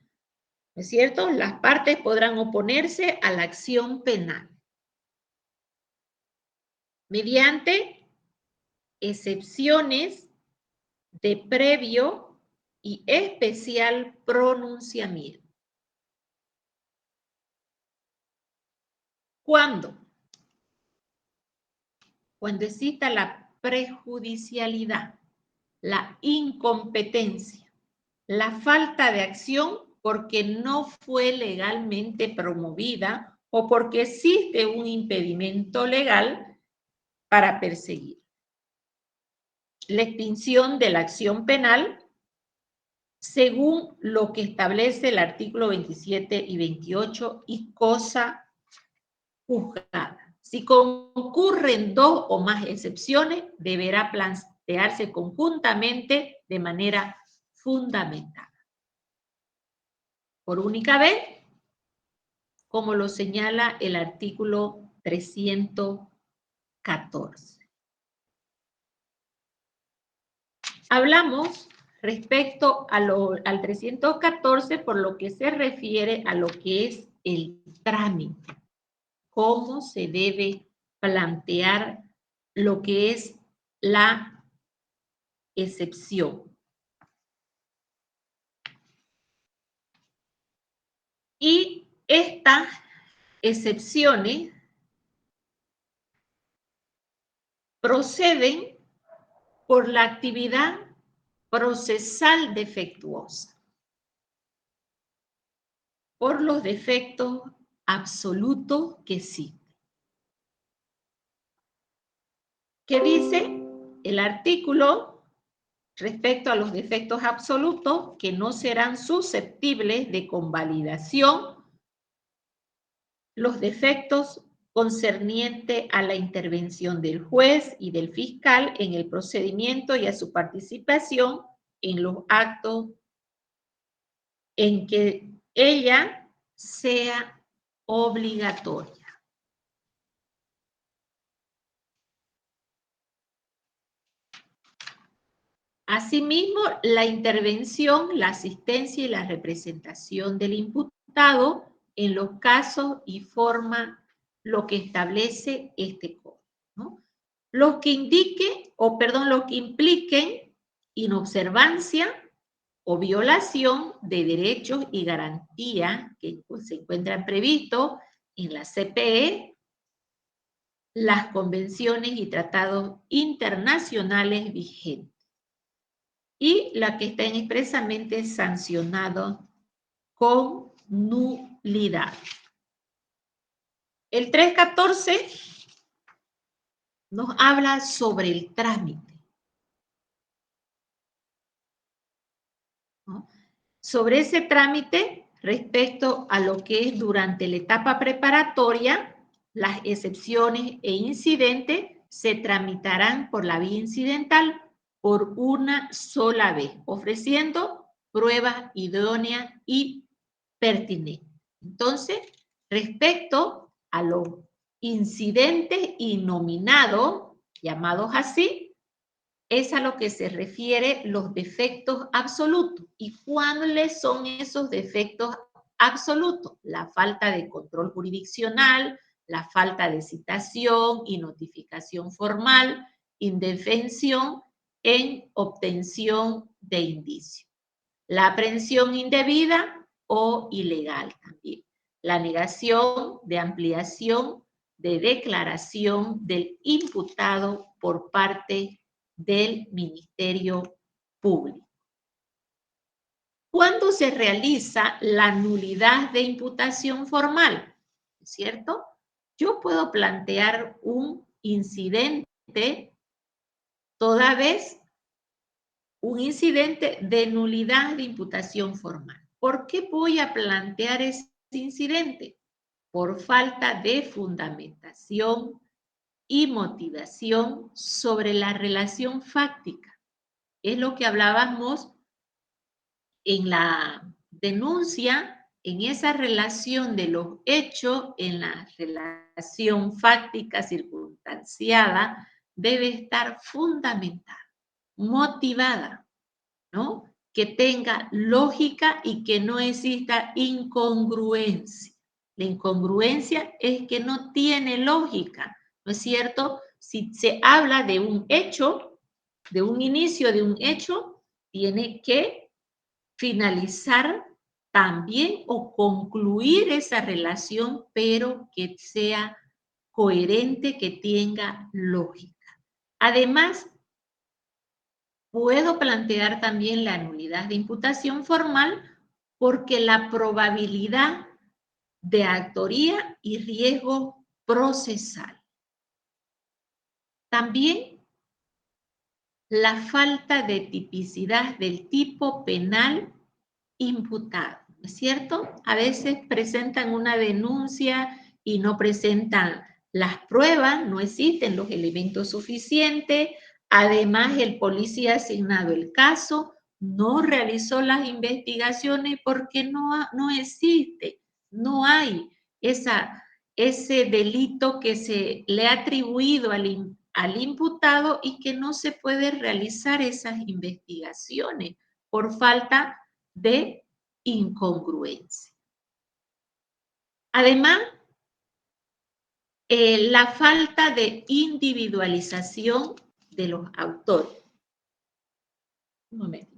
¿no es cierto? Las partes podrán oponerse a la acción penal mediante excepciones de previo y especial pronunciamiento. ¿Cuándo? Cuando exista la prejudicialidad, la incompetencia, la falta de acción porque no fue legalmente promovida o porque existe un impedimento legal para perseguir. La extinción de la acción penal según lo que establece el artículo 27 y 28 y cosa juzgada. Si concurren dos o más excepciones, deberá plantearse conjuntamente de manera fundamentada. Por única vez, como lo señala el artículo 314. Hablamos respecto al 314 por lo que se refiere a lo que es el trámite. Cómo se debe plantear lo que es la excepción. Y estas excepciones proceden por la actividad procesal defectuosa, por los defectos absolutos que existen. ¿Qué dice el artículo respecto a los defectos absolutos? Que no serán susceptibles de convalidación los defectos concernientes a la intervención del juez y del fiscal en el procedimiento y a su participación en los actos en que ella sea obligatoria. Asimismo, la intervención, la asistencia y la representación del imputado en los casos y forma lo que establece este código, ¿no? Los que indiquen, los que impliquen inobservancia o violación de derechos y garantías que se encuentran previstos en la CPE, las convenciones y tratados internacionales vigentes, y la que estén expresamente sancionados con nulidad. El 314 nos habla sobre el trámite, ¿no? Sobre ese trámite respecto a lo que es durante la etapa preparatoria, las excepciones e incidentes se tramitarán por la vía incidental por una sola vez, ofreciendo pruebas idóneas y pertinente. Entonces, respecto a los incidentes innominados, llamados así, es a lo que se refiere los defectos absolutos. ¿Y cuáles son esos defectos absolutos? La falta de control jurisdiccional, la falta de citación y notificación formal, indefensión en obtención de indicios. La aprehensión indebida o ilegal también. La negación de ampliación de declaración del imputado por parte del Ministerio Público. ¿Cuándo se realiza la nulidad de imputación formal? ¿Cierto? Yo puedo plantear un incidente toda vez un incidente de nulidad de imputación formal. ¿Por qué voy a plantear ese incidente? Por falta de fundamentación y motivación sobre la relación fáctica. Es lo que hablábamos en la denuncia, en esa relación de los hechos, en la relación fáctica circunstanciada, debe estar fundamentada, motivada, ¿no? Que tenga lógica y que no exista incongruencia. La incongruencia es que no tiene lógica, ¿no es cierto? Si se habla de un hecho, de un inicio de un hecho, tiene que finalizar también o concluir esa relación, pero que sea coherente, que tenga lógica. Además, puedo plantear también la nulidad de imputación formal porque la probabilidad de autoría y riesgo procesal. También la falta de tipicidad del tipo penal imputado, ¿no es cierto? A veces presentan una denuncia y no presentan las pruebas, no existen los elementos suficientes. Además, el policía asignado el caso no realizó las investigaciones porque no existe, no hay ese delito que se le ha atribuido al imputado y que no se puede realizar esas investigaciones por falta de incongruencia. Además, la falta de individualización de los autores. Un momento.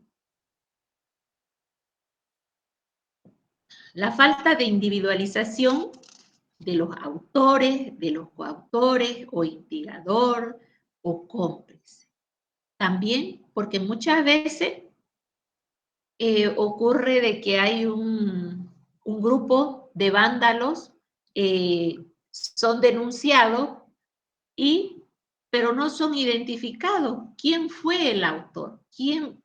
La falta de individualización de los autores, de los coautores o instigador o cómplice. También porque muchas veces ocurre de que hay un grupo de vándalos, son denunciados, pero no son identificados. ¿Quién fue el autor? ¿Quién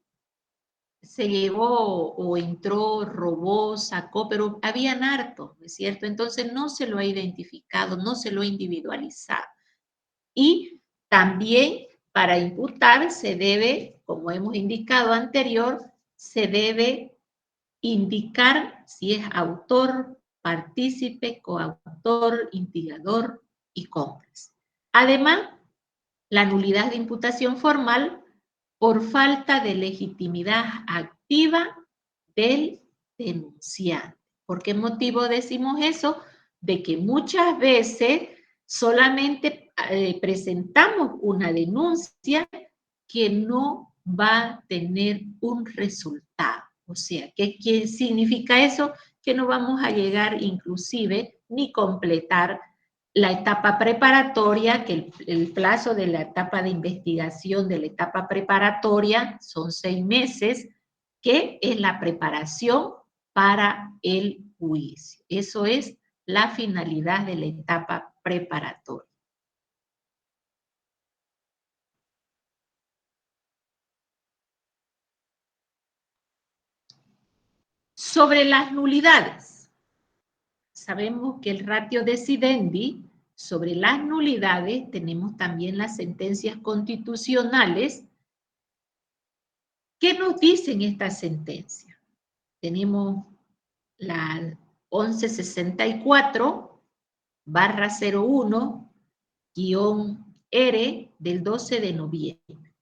se llevó o entró, robó, sacó? Pero habían hartos, ¿no es cierto? Entonces no se lo ha identificado, no se lo ha individualizado. Y también para imputar se debe, como hemos indicado anterior, se debe indicar si es autor, partícipe, coautor, instigador y cómplice. Además, la nulidad de imputación formal por falta de legitimidad activa del denunciante. ¿Por qué motivo decimos eso? De que muchas veces solamente presentamos una denuncia que no va a tener un resultado. O sea, ¿qué significa eso? Que no vamos a llegar inclusive ni completar la etapa preparatoria, que el plazo de la etapa de investigación de la etapa preparatoria son 6 meses, que es la preparación para el juicio. Eso es la finalidad de la etapa preparatoria. Sobre las nulidades, sabemos que el ratio decidendi, sobre las nulidades, tenemos también las sentencias constitucionales. ¿Qué nos dicen estas sentencias? Tenemos la 1164/01-R del 12 de noviembre.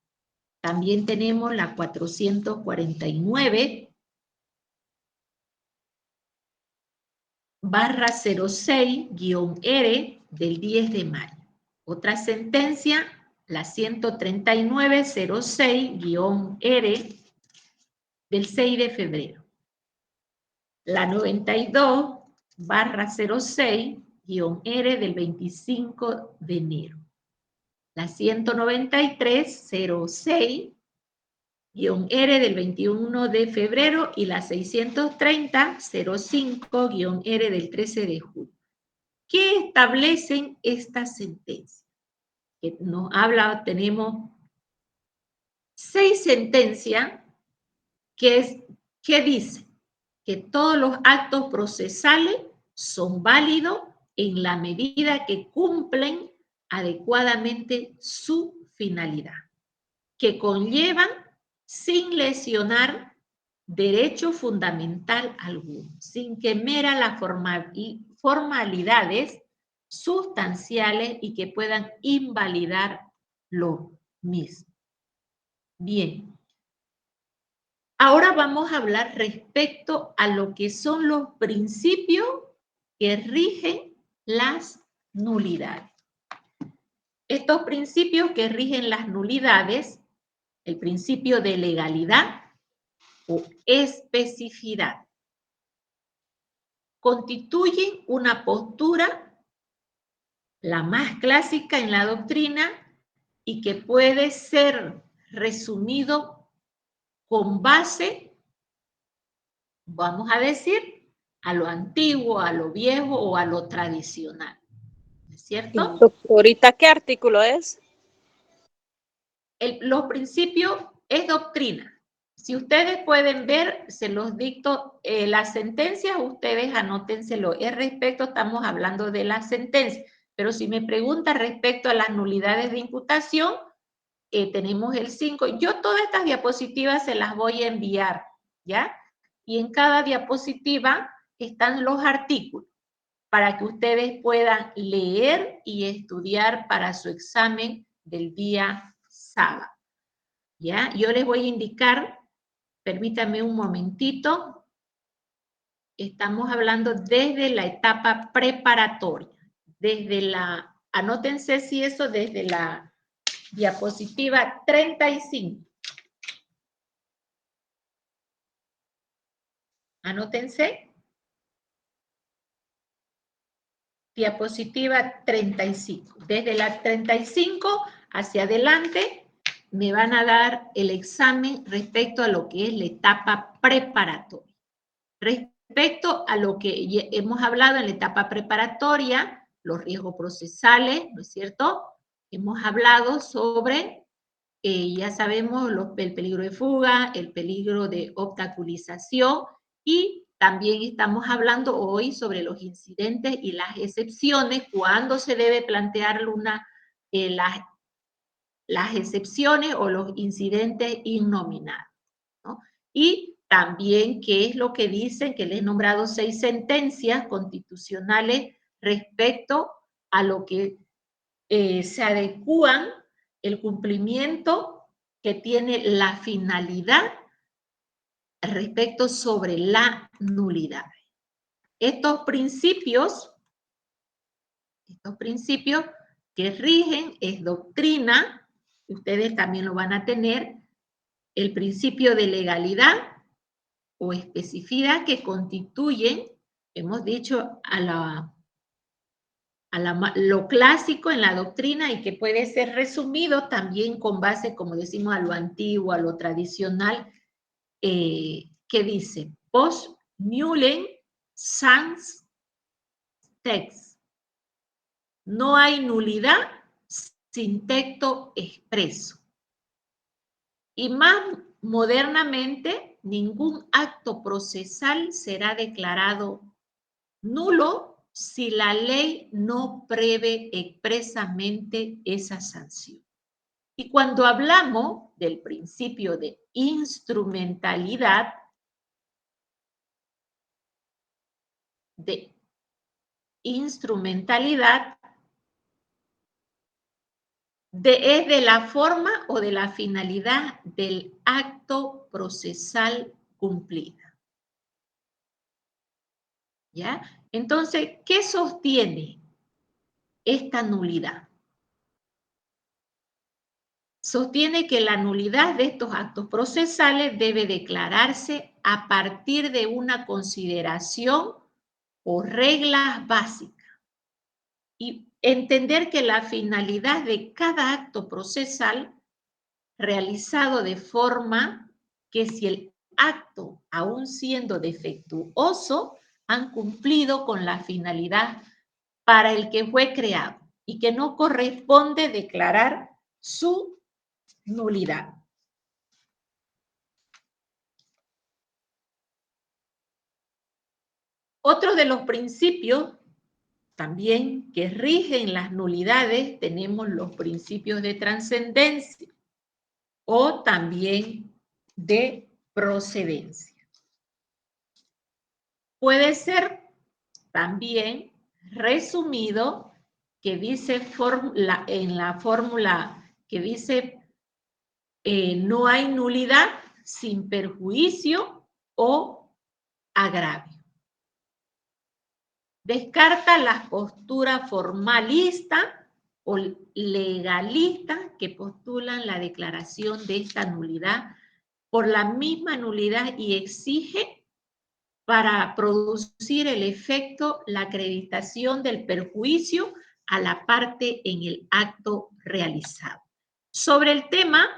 También tenemos la 449/06-R del 10 de mayo. Otra sentencia, la 139/06-R del 6 de febrero. La 92/06-R del 25 de enero. La 193/06-R del 21 de febrero y la 630/05-R del 13 de julio. ¿Qué establecen estas sentencias? Que nos habla, tenemos 6 sentencias que dicen que todos los actos procesales son válidos en la medida que cumplen adecuadamente su finalidad, que conllevan sin lesionar derecho fundamental alguno, sin que mera las formalidades sustanciales y que puedan invalidar lo mismo. Bien. Ahora vamos a hablar respecto a lo que son los principios que rigen las nulidades. Estos principios que rigen las nulidades, el principio de legalidad o especificidad, constituyen una postura, la más clásica en la doctrina, y que puede ser resumido con base, vamos a decir, a lo antiguo, a lo viejo o a lo tradicional. ¿Es cierto? Doctorita, ¿qué artículo es? Los principios es doctrina. Si ustedes pueden ver, se los dicto las sentencias, ustedes anótenselo. Es respecto, estamos hablando de las sentencias, pero si me preguntan respecto a las nulidades de imputación, tenemos el 5. Yo todas estas diapositivas se las voy a enviar, ¿ya? Y en cada diapositiva están los artículos para que ustedes puedan leer y estudiar para su examen del día sábado, ¿ya? Yo les voy a indicar, permítanme un momentito, estamos hablando desde la etapa preparatoria, anótense si eso, desde la diapositiva 35. Anótense. Diapositiva 35. Desde la 35 hacia adelante me van a dar el examen respecto a lo que es la etapa preparatoria. Respecto a lo que hemos hablado en la etapa preparatoria, los riesgos procesales, ¿no es cierto? Hemos hablado sobre, ya sabemos, el peligro de fuga, el peligro de obstaculización y también estamos hablando hoy sobre los incidentes y las excepciones, cuándo se debe plantear las excepciones o los incidentes innominados, ¿no? Y también qué es lo que dicen, que les he nombrado 6 sentencias constitucionales respecto a lo que se adecúan el cumplimiento que tiene la finalidad respecto sobre la nulidad. Estos principios que rigen es doctrina, ustedes también lo van a tener, el principio de legalidad o especificidad que constituyen, hemos dicho, lo clásico en la doctrina y que puede ser resumido también con base, como decimos, a lo antiguo, a lo tradicional, que dice, post nullius sans text. No hay nulidad sin texto expreso. Y más modernamente, ningún acto procesal será declarado nulo si la ley no prevé expresamente esa sanción. Y cuando hablamos del principio de instrumentalidad, de instrumentalidad es de la forma o de la finalidad del acto procesal cumplida. ¿Ya? Entonces, ¿qué sostiene esta nulidad? Sostiene que la nulidad de estos actos procesales debe declararse a partir de una consideración o reglas básicas y entender que la finalidad de cada acto procesal realizado de forma que si el acto, aun siendo defectuoso, han cumplido con la finalidad para el que fue creado y que no corresponde declarar su nulidad. Otro de los principios también que rigen las nulidades, tenemos los principios de trascendencia o también de procedencia. Puede ser también resumido que dice en la fórmula que dice no hay nulidad sin perjuicio o agravio. Descarta las posturas formalistas o legalistas que postulan la declaración de esta nulidad por la misma nulidad y exige para producir el efecto la acreditación del perjuicio a la parte en el acto realizado. Sobre el tema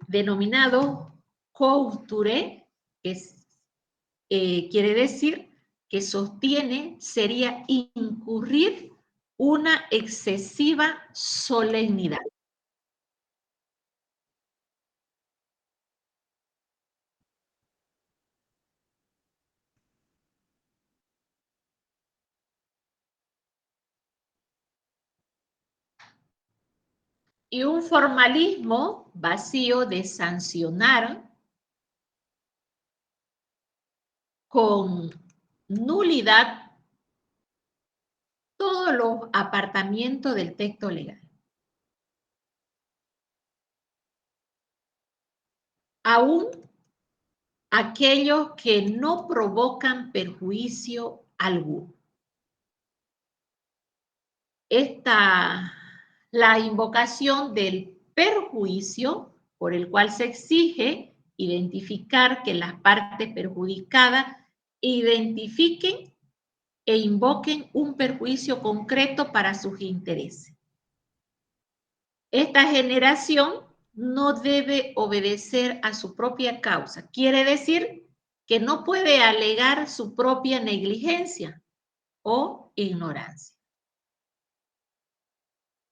denominado coauture, que quiere decir que sostiene sería incurrir una excesiva solemnidad. Y un formalismo vacío de sancionar con nulidad todos los apartamientos del texto legal. Aún aquellos que no provocan perjuicio alguno. La invocación del perjuicio por el cual se exige identificar que las partes perjudicadas identifiquen e invoquen un perjuicio concreto para sus intereses. Esta generación no debe obedecer a su propia causa. Quiere decir que no puede alegar su propia negligencia o ignorancia.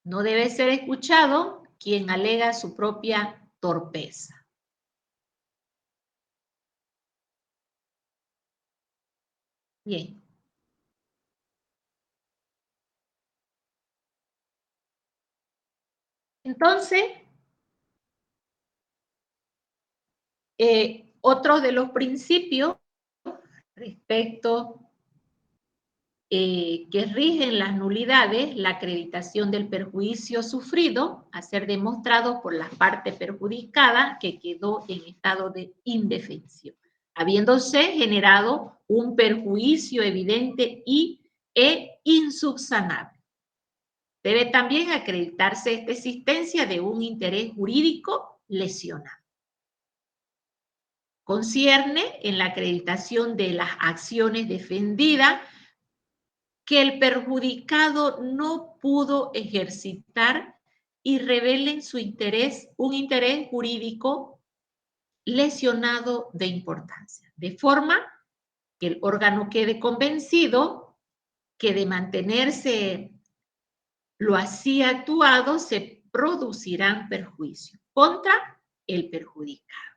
No debe ser escuchado quien alega su propia torpeza. Bien. Entonces, otro de los principios respecto que rigen las nulidades, la acreditación del perjuicio sufrido a ser demostrado por la parte perjudicada que quedó en estado de indefensión, habiéndose generado un perjuicio evidente e insubsanable. Debe también acreditarse esta existencia de un interés jurídico lesionado. Concierne en la acreditación de las acciones defendidas que el perjudicado no pudo ejercitar y revelen su interés, un interés jurídico lesionado de importancia, de forma que el órgano quede convencido que de mantenerse lo así actuado se producirán perjuicios contra el perjudicado.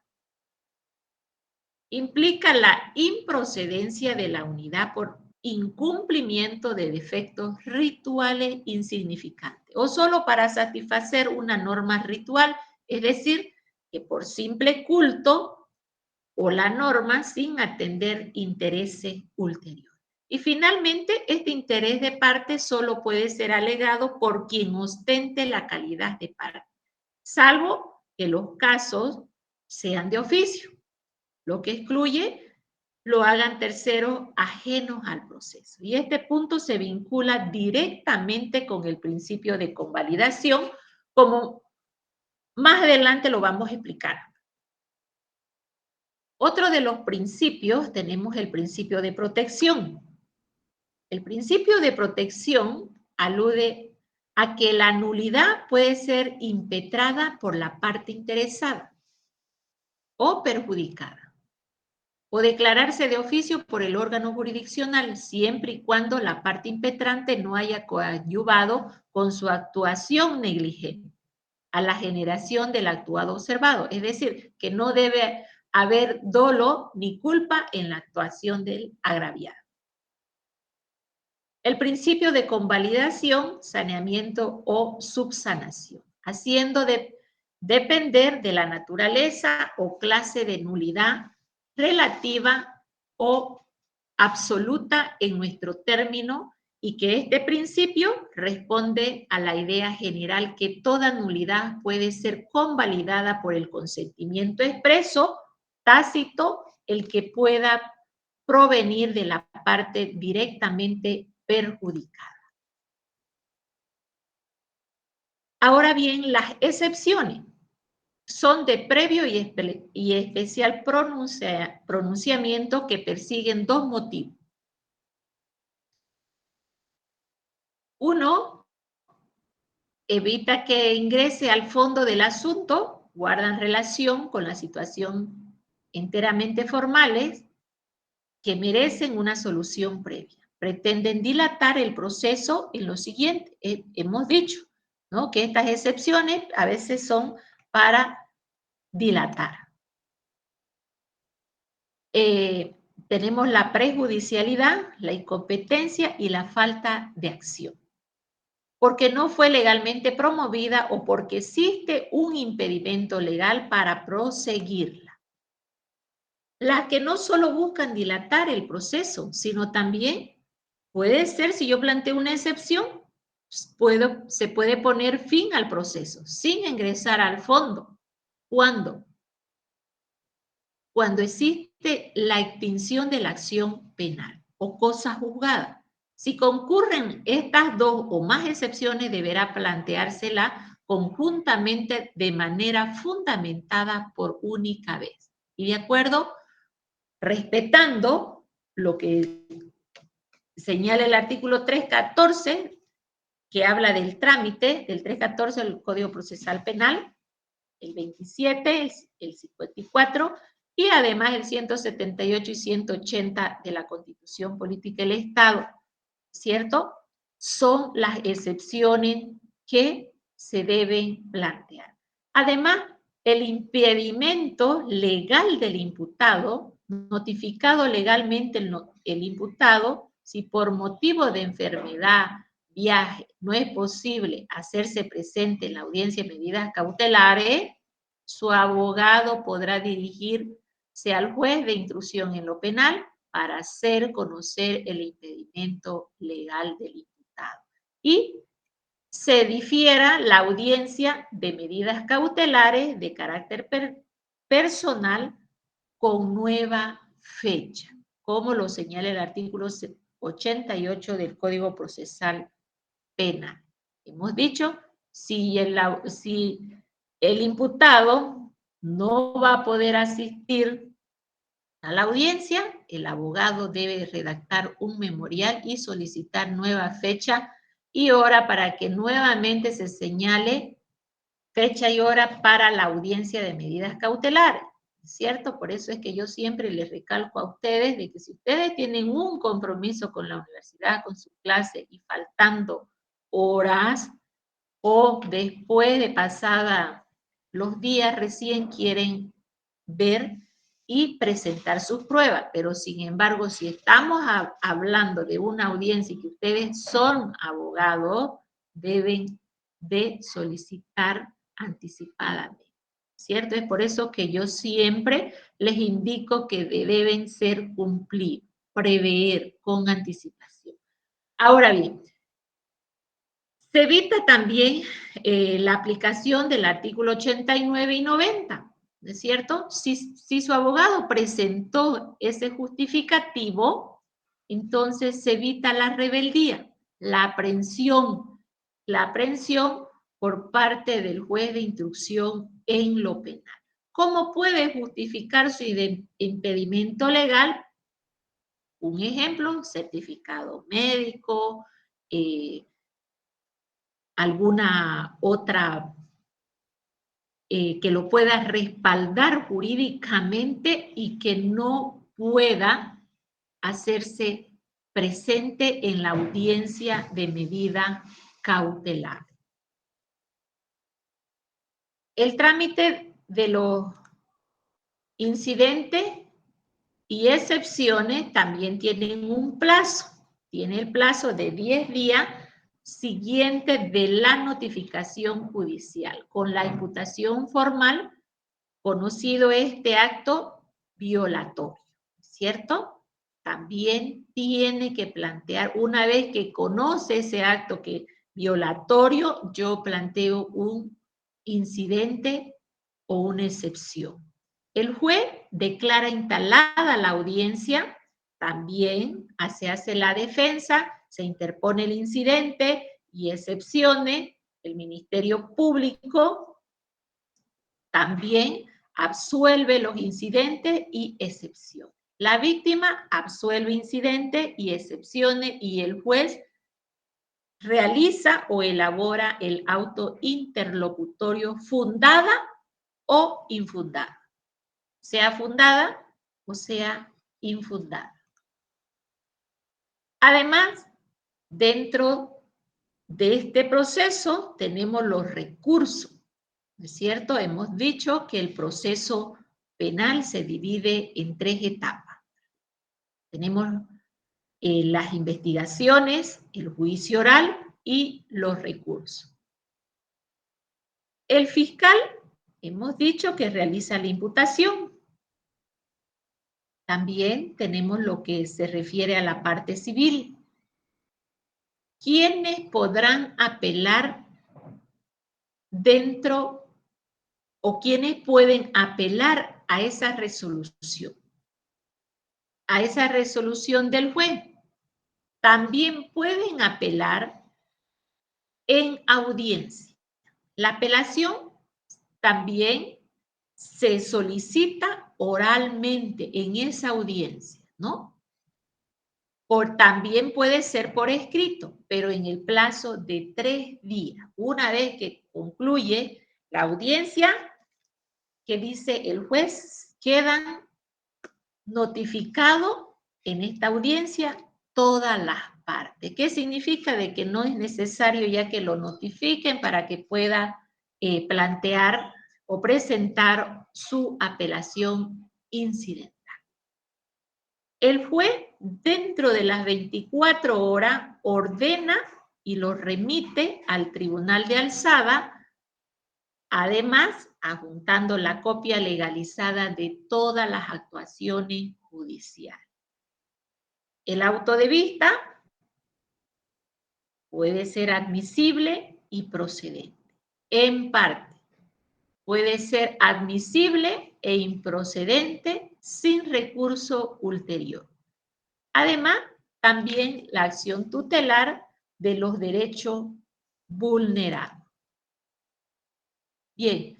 Implica la improcedencia de la unidad por incumplimiento de defectos rituales insignificantes o solo para satisfacer una norma ritual, es decir, que por simple culto o la norma sin atender intereses ulteriores. Y finalmente, este interés de parte solo puede ser alegado por quien ostente la calidad de parte, salvo que los casos sean de oficio, lo que excluye lo hagan terceros ajenos al proceso. Y este punto se vincula directamente con el principio de convalidación, como más adelante lo vamos a explicar. Otro de los principios, tenemos el principio de protección. El principio de protección alude a que la nulidad puede ser impetrada por la parte interesada o perjudicada, o declararse de oficio por el órgano jurisdiccional, siempre y cuando la parte impetrante no haya coadyuvado con su actuación negligente a la generación del actuado observado. Es decir, que no debe haber dolo ni culpa en la actuación del agraviado. El principio de convalidación, saneamiento o subsanación, haciendo depender de la naturaleza o clase de nulidad relativa o absoluta en nuestro término, y que este principio responde a la idea general que toda nulidad puede ser convalidada por el consentimiento expreso, tácito, el que pueda provenir de la parte directamente perjudicada. Ahora bien, las excepciones son de previo y especial pronunciamiento que persiguen dos motivos. Uno, evita que ingrese al fondo del asunto, guardan relación con la situación enteramente formales que merecen una solución previa. Pretenden dilatar el proceso en lo siguiente. Hemos dicho, ¿no?, que estas excepciones a veces son para dilatar. Tenemos la prejudicialidad, la incompetencia y la falta de acción, porque no fue legalmente promovida o porque existe un impedimento legal para proseguirla. Las que no solo buscan dilatar el proceso, sino también puede ser, si yo planteo una excepción, se puede poner fin al proceso sin ingresar al fondo. ¿Cuándo? Cuando existe la extinción de la acción penal o cosa juzgada. Si concurren estas dos o más excepciones, deberá planteársela conjuntamente de manera fundamentada por única vez. Y de acuerdo, respetando lo que señala el artículo 314, que habla del trámite, del 314 del Código Procesal Penal, el 27, el 54, y además el 178 y 180 de la Constitución Política del Estado, ¿cierto? Son las excepciones que se deben plantear. Además, el impedimento legal del imputado, notificado legalmente el imputado, si por motivo de enfermedad, viaje, no es posible hacerse presente en la audiencia de medidas cautelares, su abogado podrá dirigirse al juez de instrucción en lo penal para hacer conocer el impedimento legal del imputado. Y se difiera la audiencia de medidas cautelares de carácter personal con nueva fecha, como lo señala el artículo 88 del Código Procesal Penal. Hemos dicho, si el imputado no va a poder asistir a la audiencia, el abogado debe redactar un memorial y solicitar nueva fecha y hora para que nuevamente se señale fecha y hora para la audiencia de medidas cautelares, ¿cierto? Por eso es que yo siempre les recalco a ustedes de que si ustedes tienen un compromiso con la universidad, con su clase, y faltando horas o después de pasada los días recién quieren ver y presentar sus pruebas, pero sin embargo, si estamos hablando de una audiencia y que ustedes son abogados, deben de solicitar anticipadamente, ¿cierto? Es por eso que yo siempre les indico que deben ser cumplidos, prever con anticipación. Ahora bien, se evita también la aplicación del artículo 89 y 90, ¿no es cierto? Si su abogado presentó ese justificativo, entonces se evita la rebeldía, la aprehensión por parte del juez de instrucción en lo penal. ¿Cómo puede justificar su impedimento legal? Un ejemplo, certificado médico, alguna otra que lo pueda respaldar jurídicamente y que no pueda hacerse presente en la audiencia de medida cautelar. El trámite de los incidentes y excepciones también tienen un plazo. Tiene el plazo de 10 días siguiente de la notificación judicial. Con la imputación formal, conocido este acto violatorio, ¿cierto? También tiene que plantear, una vez que conoce ese acto que violatorio, yo planteo un incidente o una excepción. El juez declara instalada la audiencia, también se hace la defensa, se interpone el incidente y excepciones, el Ministerio Público también absuelve los incidentes y excepciones. La víctima absuelve incidentes y excepciones y el juez realiza o elabora el auto interlocutorio fundada o infundada, sea fundada o sea infundada. Además, dentro de este proceso tenemos los recursos, ¿no es cierto? Hemos dicho que el proceso penal se divide en 3 etapas. Tenemos las investigaciones, el juicio oral y los recursos. El fiscal, hemos dicho que realiza la imputación. También tenemos lo que se refiere a la parte civil. ¿Quiénes podrán apelar dentro o quiénes pueden apelar a esa resolución? A esa resolución del juez. También pueden apelar en audiencia. La apelación también se solicita oralmente en esa audiencia, ¿no? También puede ser por escrito, pero en el plazo de 3 días. Una vez que concluye la audiencia, que dice el juez, quedan notificados en esta audiencia todas las partes. ¿Qué significa? De que no es necesario ya que lo notifiquen para que pueda plantear o presentar su apelación incidental. El juez, dentro de las 24 horas, ordena y lo remite al tribunal de alzada, además, adjuntando la copia legalizada de todas las actuaciones judiciales. El auto de vista puede ser admisible y procedente. En parte, puede ser admisible e improcedente sin recurso ulterior. Además, también la acción tutelar de los derechos vulnerados. Bien,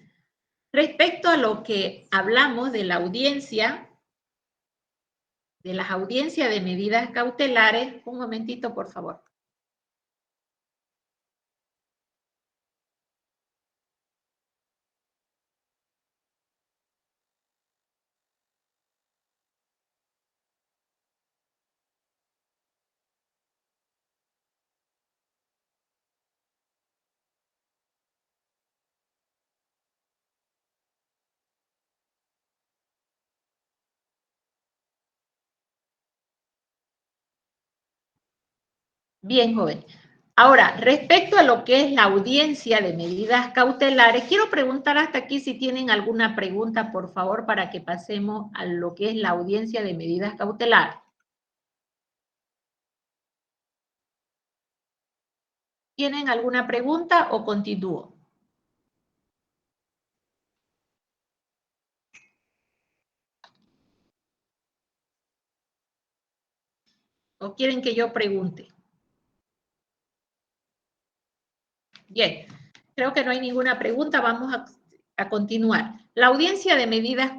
respecto a lo que hablamos de la audiencia, de las audiencias de medidas cautelares, un momentito, por favor. Bien, joven. Ahora, respecto a lo que es la audiencia de medidas cautelares, quiero preguntar hasta aquí si tienen alguna pregunta, por favor, para que pasemos a lo que es la audiencia de medidas cautelares. ¿Tienen alguna pregunta o continúo? ¿O quieren que yo pregunte? Bien, creo que no hay ninguna pregunta, vamos a continuar. La audiencia de medidas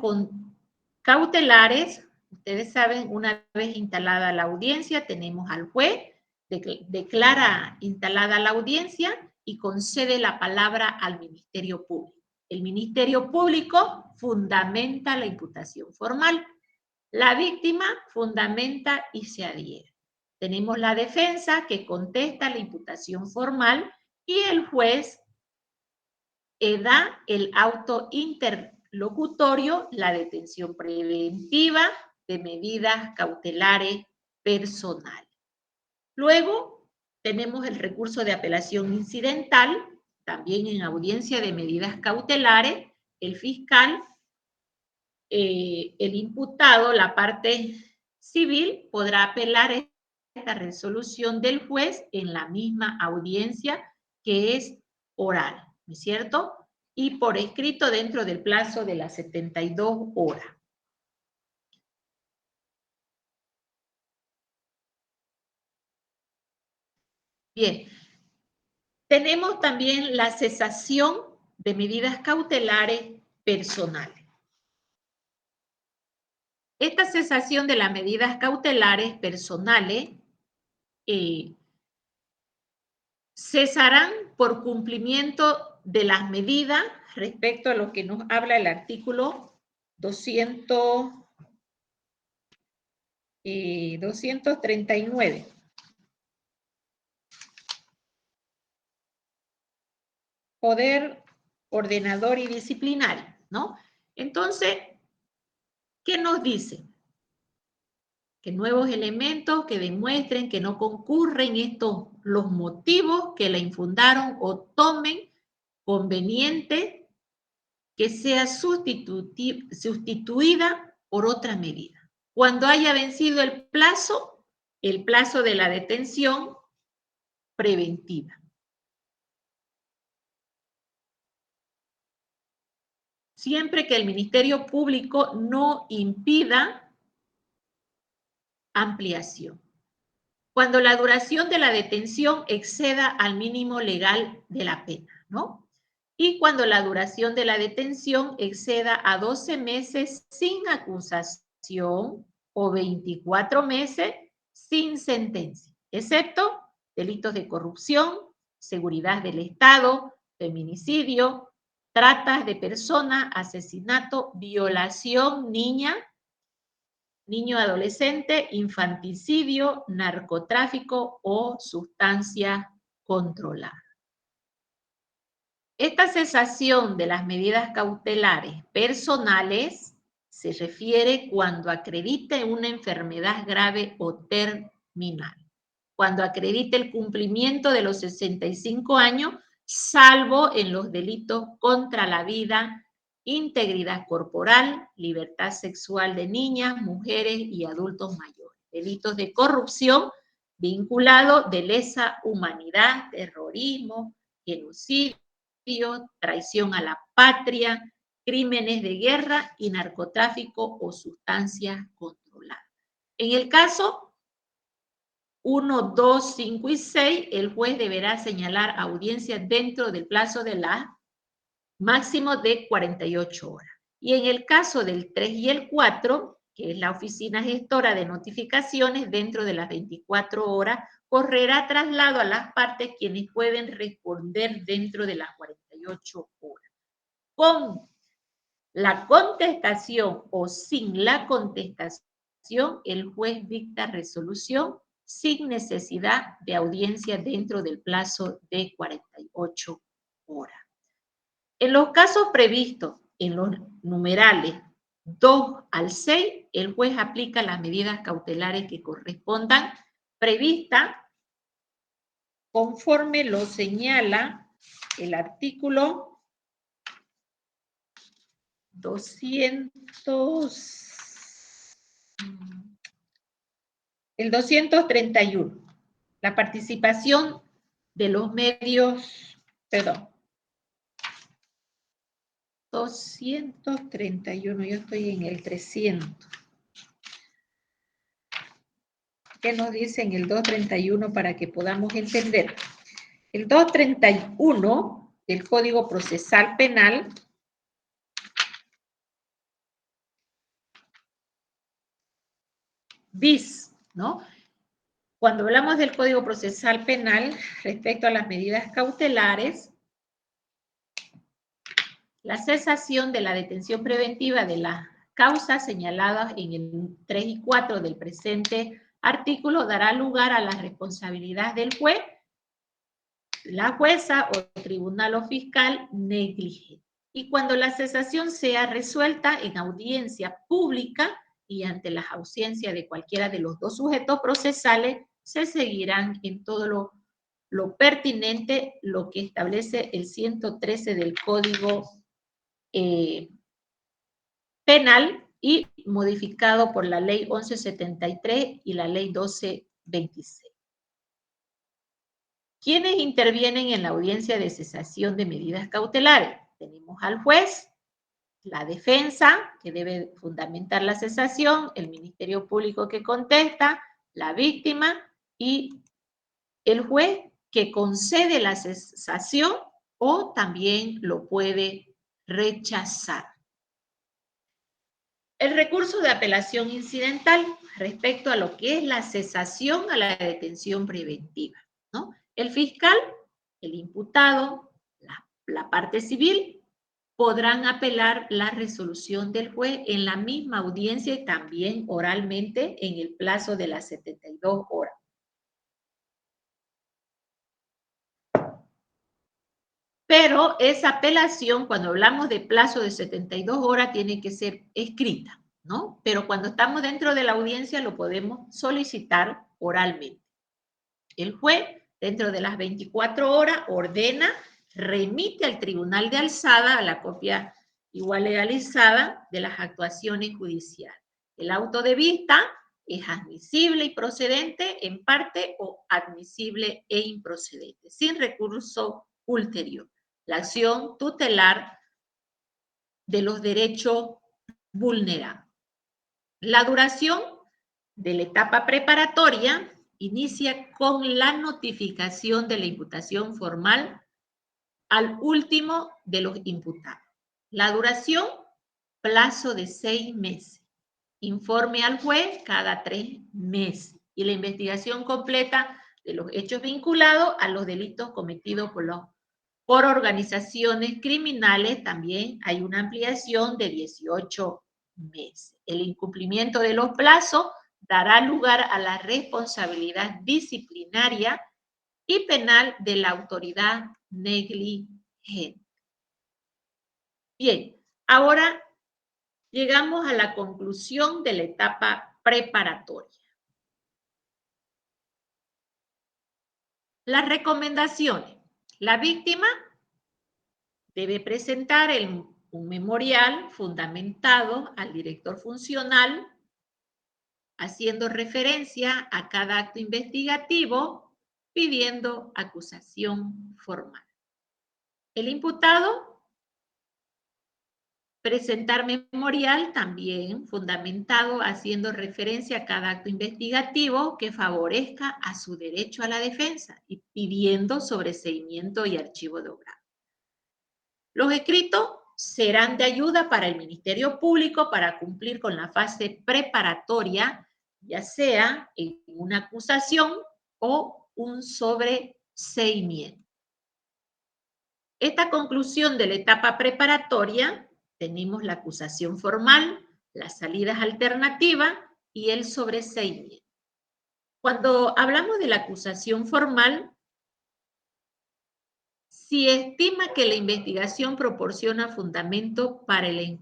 cautelares, ustedes saben, una vez instalada la audiencia, tenemos al juez, declara instalada la audiencia y concede la palabra al Ministerio Público. El Ministerio Público fundamenta la imputación formal. La víctima fundamenta y se adhiere. Tenemos la defensa que contesta la imputación formal y el juez da el auto interlocutorio, la detención preventiva de medidas cautelares personales. Luego tenemos el recurso de apelación incidental, también en audiencia de medidas cautelares, el fiscal, el imputado, la parte civil, podrá apelar esta resolución del juez en la misma audiencia que es oral, ¿no es cierto? Y por escrito dentro del plazo de las 72 horas. Bien, tenemos también la cesación de medidas cautelares personales. Esta cesación de las medidas cautelares personales cesarán por cumplimiento de las medidas respecto a lo que nos habla el artículo 239. Poder ordenador y disciplinario, ¿no? Entonces, ¿qué nos dice? Que nuevos elementos que demuestren que no concurren los motivos que la infundaron o tomen conveniente que sea sustituida por otra medida. Cuando haya vencido el plazo de la detención preventiva. Siempre que el Ministerio Público no impida ampliación. Cuando la duración de la detención exceda al mínimo legal de la pena, ¿no? Y cuando la duración de la detención exceda a 12 meses sin acusación o 24 meses sin sentencia, excepto delitos de corrupción, seguridad del Estado, feminicidio, tratas de personas, asesinato, violación, niño adolescente, infanticidio, narcotráfico o sustancia controlada. Esta cesación de las medidas cautelares personales se refiere cuando acredite una enfermedad grave o terminal, cuando acredite el cumplimiento de los 65 años, salvo en los delitos contra la vida, integridad corporal, libertad sexual de niñas, mujeres y adultos mayores, delitos de corrupción vinculado de lesa humanidad, terrorismo, genocidio, traición a la patria, crímenes de guerra y narcotráfico o sustancias controladas. En el caso 1, 2, 5 y 6, el juez deberá señalar audiencia dentro del plazo de la máximo de 48 horas. Y en el caso del 3 y el 4, que es la oficina gestora de notificaciones, dentro de las 24 horas, correrá traslado a las partes quienes pueden responder dentro de las 48 horas. Con la contestación o sin la contestación, el juez dicta resolución sin necesidad de audiencia dentro del plazo de 48 horas. En los casos previstos en los numerales 2 al 6, el juez aplica las medidas cautelares que correspondan previstas conforme lo señala el artículo 231. La participación de los medios, perdón, 231, yo estoy en el 300. ¿Qué nos dice en el 231 para que podamos entender? El 231 del Código Procesal Penal bis, ¿no? Cuando hablamos del Código Procesal Penal respecto a las medidas cautelares, la cesación de la detención preventiva de las causas señaladas en el 3 y 4 del presente artículo dará lugar a la responsabilidad del juez, la jueza o tribunal o fiscal negligente. Y cuando la cesación sea resuelta en audiencia pública y ante la ausencia de cualquiera de los dos sujetos procesales, se seguirán en todo lo pertinente lo que establece el 113 del Código Penal y modificado por la Ley 1173 y la Ley 1226. ¿Quiénes intervienen en la audiencia de cesación de medidas cautelares? Tenemos al juez, la defensa, que debe fundamentar la cesación, el Ministerio Público que contesta, la víctima y el juez que concede la cesación o también lo puede rechazar. El recurso de apelación incidental respecto a lo que es la cesación a la detención preventiva, ¿no? El fiscal, el imputado, la parte civil podrán apelar la resolución del juez en la misma audiencia y también oralmente en el plazo de las 72 horas. Pero esa apelación, cuando hablamos de plazo de 72 horas, tiene que ser escrita, ¿no? Pero cuando estamos dentro de la audiencia lo podemos solicitar oralmente. El juez, dentro de las 24 horas, ordena, remite al tribunal de alzada a la copia igual legalizada de las actuaciones judiciales. El auto de vista es admisible y procedente en parte o admisible e improcedente, sin recurso ulterior. La acción tutelar de los derechos vulnerados. La duración de la etapa preparatoria inicia con la notificación de la imputación formal al último de los imputados. La duración, plazo de 6 meses. Informe al juez cada 3 meses. Y la investigación completa de los hechos vinculados a los delitos cometidos por organizaciones criminales, también hay una ampliación de 18 meses. El incumplimiento de los plazos dará lugar a la responsabilidad disciplinaria y penal de la autoridad negligente. Bien, ahora llegamos a la conclusión de la etapa preparatoria. Las recomendaciones. La víctima debe presentar un memorial fundamentado al director funcional, haciendo referencia a cada acto investigativo, pidiendo acusación formal. El imputado, presentar memorial también fundamentado, haciendo referencia a cada acto investigativo que favorezca a su derecho a la defensa y pidiendo sobreseimiento y archivo de obra. Los escritos serán de ayuda para el Ministerio Público para cumplir con la fase preparatoria, ya sea en una acusación o un sobreseimiento. Esta conclusión de la etapa preparatoria, tenemos la acusación formal, las salidas alternativas y el sobreseimiento. Cuando hablamos de la acusación formal, si estima que la investigación proporciona fundamento para el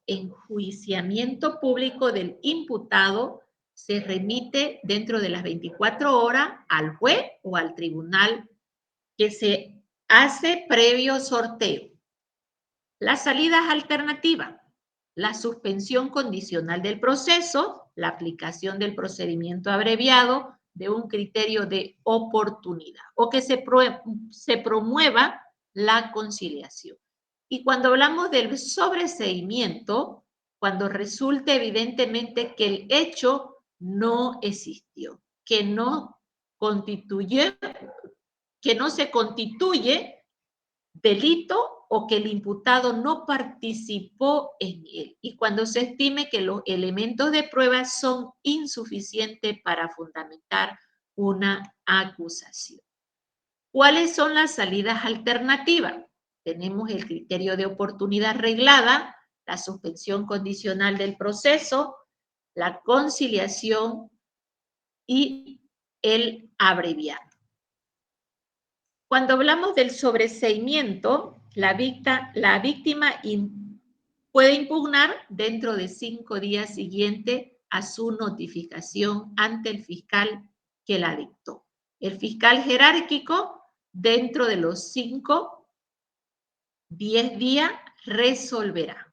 enjuiciamiento público del imputado, se remite dentro de las 24 horas al juez o al tribunal que se hace previo sorteo. Las salidas alternativas, la suspensión condicional del proceso, la aplicación del procedimiento abreviado de un criterio de oportunidad o que se promueva la conciliación. Y cuando hablamos del sobreseimiento, cuando resulte evidentemente que el hecho no existió, que no se constituye delito o que el imputado no participó en él, y cuando se estime que los elementos de prueba son insuficientes para fundamentar una acusación. ¿Cuáles son las salidas alternativas? Tenemos el criterio de oportunidad reglada, la suspensión condicional del proceso, la conciliación y el abreviado. Cuando hablamos del sobreseimiento, la víctima puede impugnar dentro de 5 días siguientes a su notificación ante el fiscal que la dictó. El fiscal jerárquico, dentro de los 10 días, resolverá.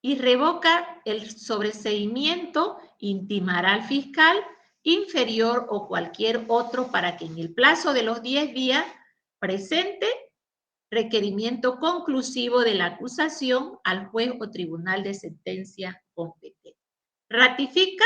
Y revoca el sobreseimiento, intimará al fiscal inferior o cualquier otro para que en el plazo de los 10 días presente requerimiento conclusivo de la acusación al juez o tribunal de sentencia competente. Ratifica,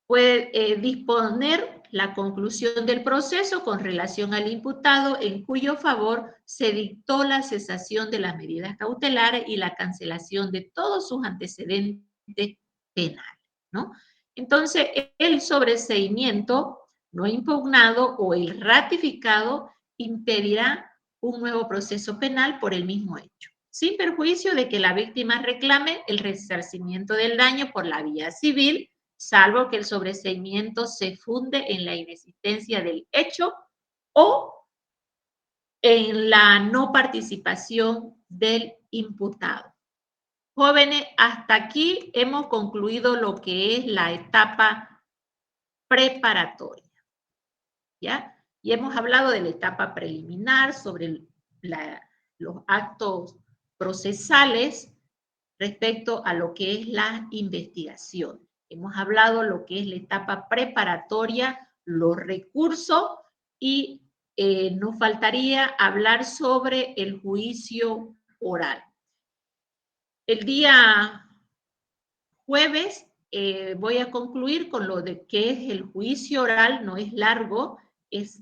puede disponer la conclusión del proceso con relación al imputado en cuyo favor se dictó la cesación de las medidas cautelares y la cancelación de todos sus antecedentes penales, ¿no? Entonces, el sobreseimiento no impugnado o el ratificado impedirá un nuevo proceso penal por el mismo hecho, sin perjuicio de que la víctima reclame el resarcimiento del daño por la vía civil, salvo que el sobreseimiento se funde en la inexistencia del hecho o en la no participación del imputado. Jóvenes, hasta aquí hemos concluido lo que es la etapa preparatoria, ¿ya? Y hemos hablado de la etapa preliminar, sobre los actos procesales respecto a lo que es la investigación. Hemos hablado lo que es la etapa preparatoria, los recursos y nos faltaría hablar sobre el juicio oral. El día jueves voy a concluir con lo de que es el juicio oral, no es largo, es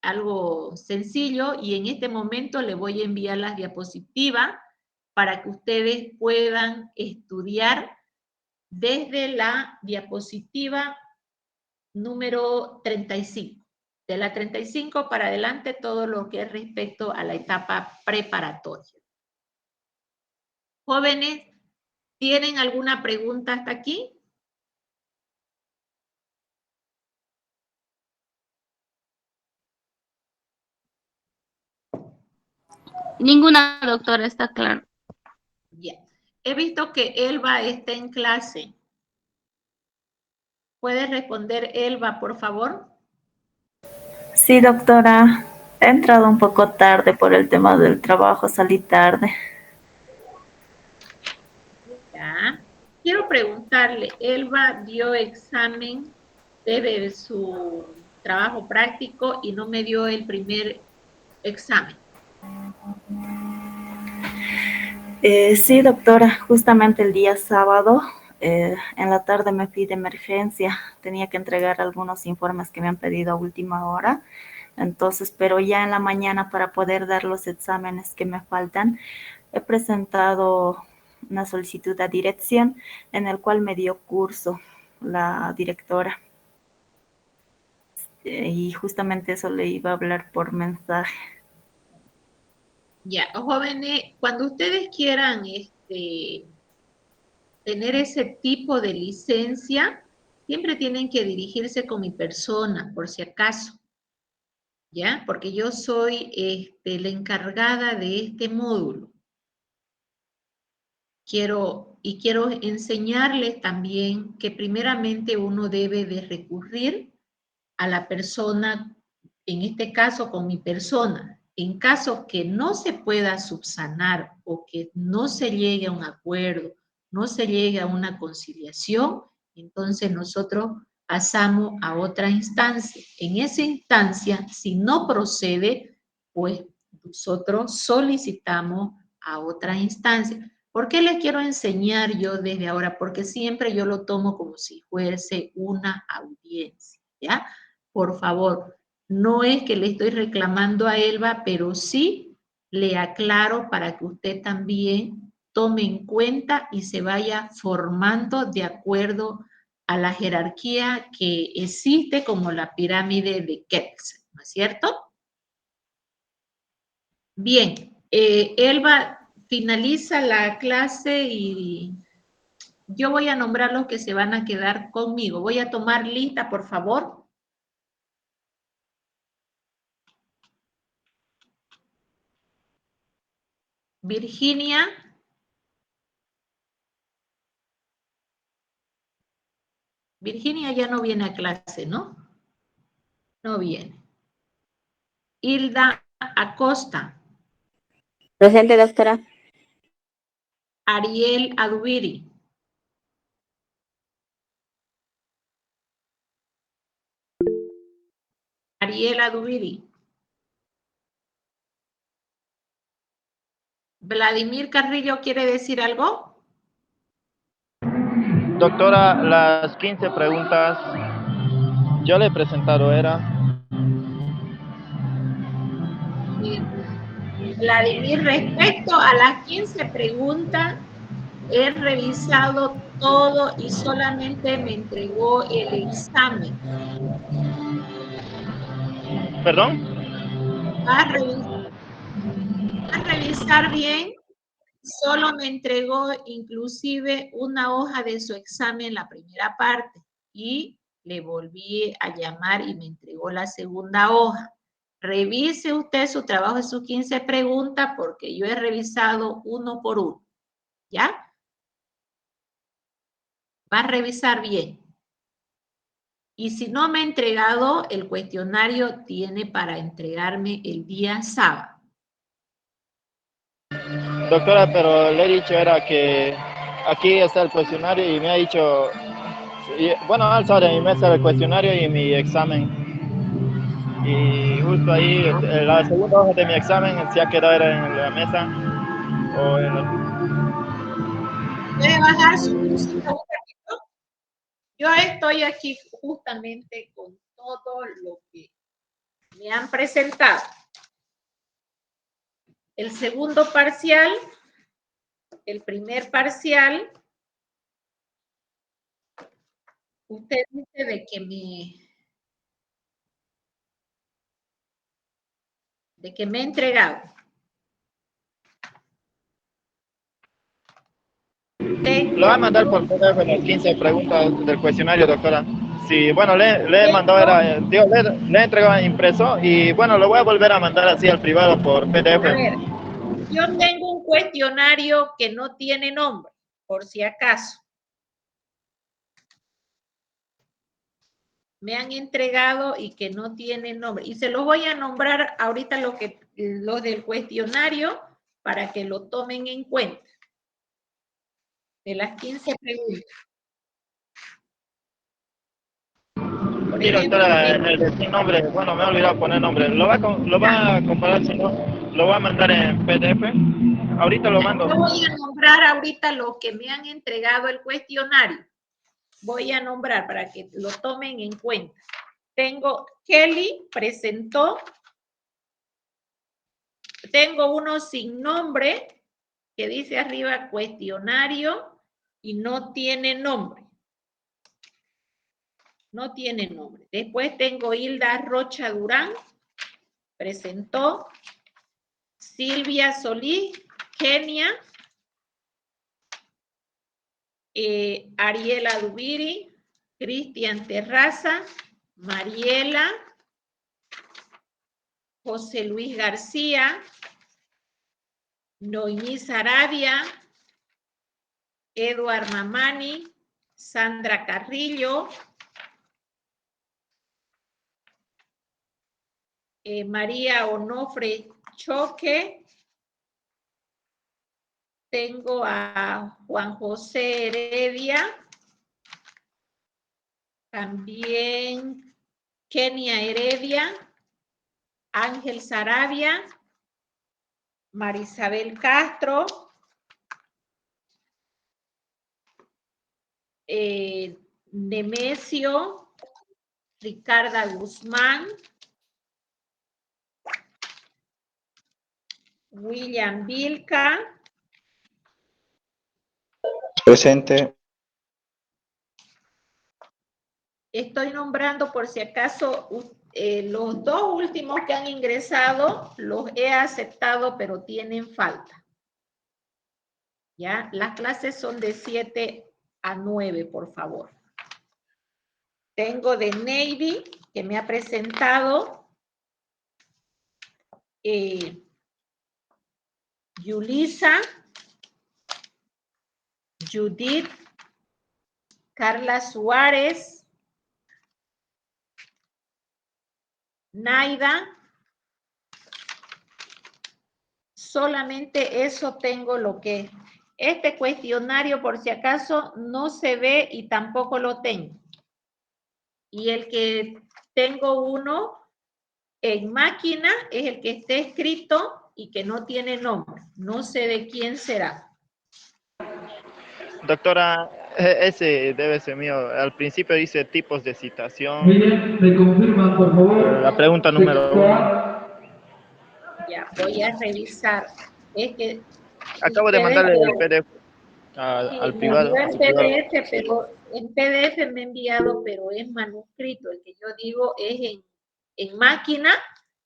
algo sencillo y en este momento le voy a enviar las diapositivas para que ustedes puedan estudiar desde la diapositiva número 35. De la 35 para adelante todo lo que es respecto a la etapa preparatoria. Jóvenes, ¿tienen alguna pregunta hasta aquí? Ninguna, doctora, está claro. Ya. He visto que Elba está en clase. ¿Puede responder Elba, por favor? Sí, doctora. He entrado un poco tarde por el tema del trabajo, salí tarde. Ya. Quiero preguntarle, Elba dio examen de su trabajo práctico y no me dio el primer examen. Sí, doctora, justamente el día sábado, en la tarde me fui de emergencia. Tenía que entregar algunos informes que me han pedido a última hora. Entonces, pero ya en la mañana para poder dar los exámenes que me faltan, he presentado una solicitud a dirección en el cual me dio curso la directora. Y justamente eso le iba a hablar por mensaje. Ya, jóvenes, cuando ustedes quieran tener ese tipo de licencia, siempre tienen que dirigirse con mi persona, por si acaso. ¿Ya? Porque yo soy la encargada de este módulo. Quiero y quiero enseñarles también que primeramente uno debe de recurrir a la persona, en este caso con mi persona. En caso que no se pueda subsanar o que no se llegue a un acuerdo, no se llegue a una conciliación, entonces nosotros pasamos a otra instancia. En esa instancia, si no procede, pues nosotros solicitamos a otra instancia. ¿Por qué les quiero enseñar yo desde ahora? Porque siempre yo lo tomo como si fuese una audiencia, ¿ya? Por favor, no es que le estoy reclamando a Elba, pero sí le aclaro para que usted también tome en cuenta y se vaya formando de acuerdo a la jerarquía que existe como la pirámide de Kelsen, ¿no es cierto? Bien, Elba finaliza la clase y yo voy a nombrar los que se van a quedar conmigo. Voy a tomar lista, por favor. Virginia. Virginia ya no viene a clase, ¿no? No viene. Hilda Acosta. Presente, doctora. Ariel Adubiri. Ariel Adubiri. Vladimir Carrillo, ¿quiere decir algo? Doctora, las 15 preguntas, yo le he presentado, era. Vladimir, respecto a las 15 preguntas, he revisado todo y solamente me entregó el examen. ¿Perdón? Va a revisar bien. Solo me entregó inclusive una hoja de su examen, la primera parte, y le volví a llamar y me entregó la segunda hoja. Revise usted su trabajo y sus 15 preguntas porque yo he revisado uno por uno, ¿ya? Va a revisar bien. Y si no me ha entregado, el cuestionario tiene para entregarme el día sábado. Doctora, pero le he dicho era que aquí está el cuestionario y me ha dicho, bueno, al saber en mi mesa el cuestionario y mi examen. Y justo ahí, la segunda hoja de mi examen se ha quedado en la mesa. O en ¿Puede bajar su música un ratito? Yo estoy aquí justamente con todo lo que me han presentado. El segundo parcial, el primer parcial, usted dice de que me he entregado. Lo va a mandar por PDF las 15 preguntas del cuestionario, doctora. Sí, bueno, le he mandado, le he entregado impreso y bueno, lo voy a volver a mandar así al privado por PDF. A ver, yo tengo un cuestionario que no tiene nombre, por si acaso. Me han entregado y que no tiene nombre. Y se los voy a nombrar ahorita los del cuestionario para que lo tomen en cuenta. De las 15 preguntas. Por Sí, ejemplo, doctora, el de sin nombre, bueno, me he olvidado poner nombre. ¿Lo va a comparar, si no? ¿Lo va a mandar en PDF? Ahorita lo mando. Yo voy a nombrar ahorita los que me han entregado el cuestionario. Voy a nombrar para que lo tomen en cuenta. Tengo, Kelly presentó. Tengo uno sin nombre que dice arriba cuestionario y no tiene nombre. No tiene nombre. Después tengo Hilda Rocha Durán, presentó. Silvia Solís, Kenia. Ariela Dubiri, Cristian Terraza, Mariela, José Luis García, Noemí Sarabia, Eduard Mamani, Sandra Carrillo, María Onofre Choque, tengo a Juan José Heredia, también Kenia Heredia, Ángel Sarabia, Marisabel Castro, Nemesio, Ricarda Guzmán, William Vilca. Presente. Estoy nombrando por si acaso los dos últimos que han ingresado, los he aceptado, pero tienen falta. ¿Ya? Las clases son de 7 a 9, por favor. Tengo de Navy, que me ha presentado. Yulisa, Judith, Carla Suárez, Naida. Solamente eso tengo lo que... Este cuestionario, por si acaso, no se ve y tampoco lo tengo. Y el que tengo uno en máquina es el que está escrito y que no tiene nombre. No sé de quién será. Doctora, ese debe ser mío. Al principio dice tipos de citación. Miren, me confirman, por favor. La pregunta número 1. Ya, voy a revisar. Es que Acabo de mandarle el PDF al me privado. envió en PDF, pero en PDF me he enviado, pero es manuscrito. El que yo digo es en máquina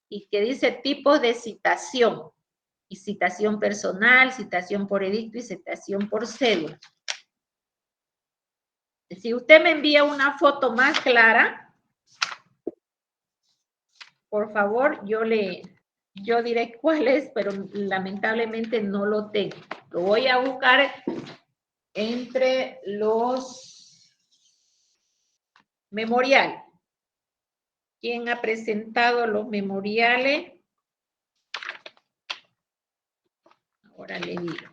y que dice tipos de citación. Y citación personal, citación por edicto y citación por cédula. Si usted me envía una foto más clara, por favor, yo diré cuál es, pero lamentablemente no lo tengo. Lo voy a buscar entre los memoriales. ¿Quién ha presentado los memoriales? Ahora le digo.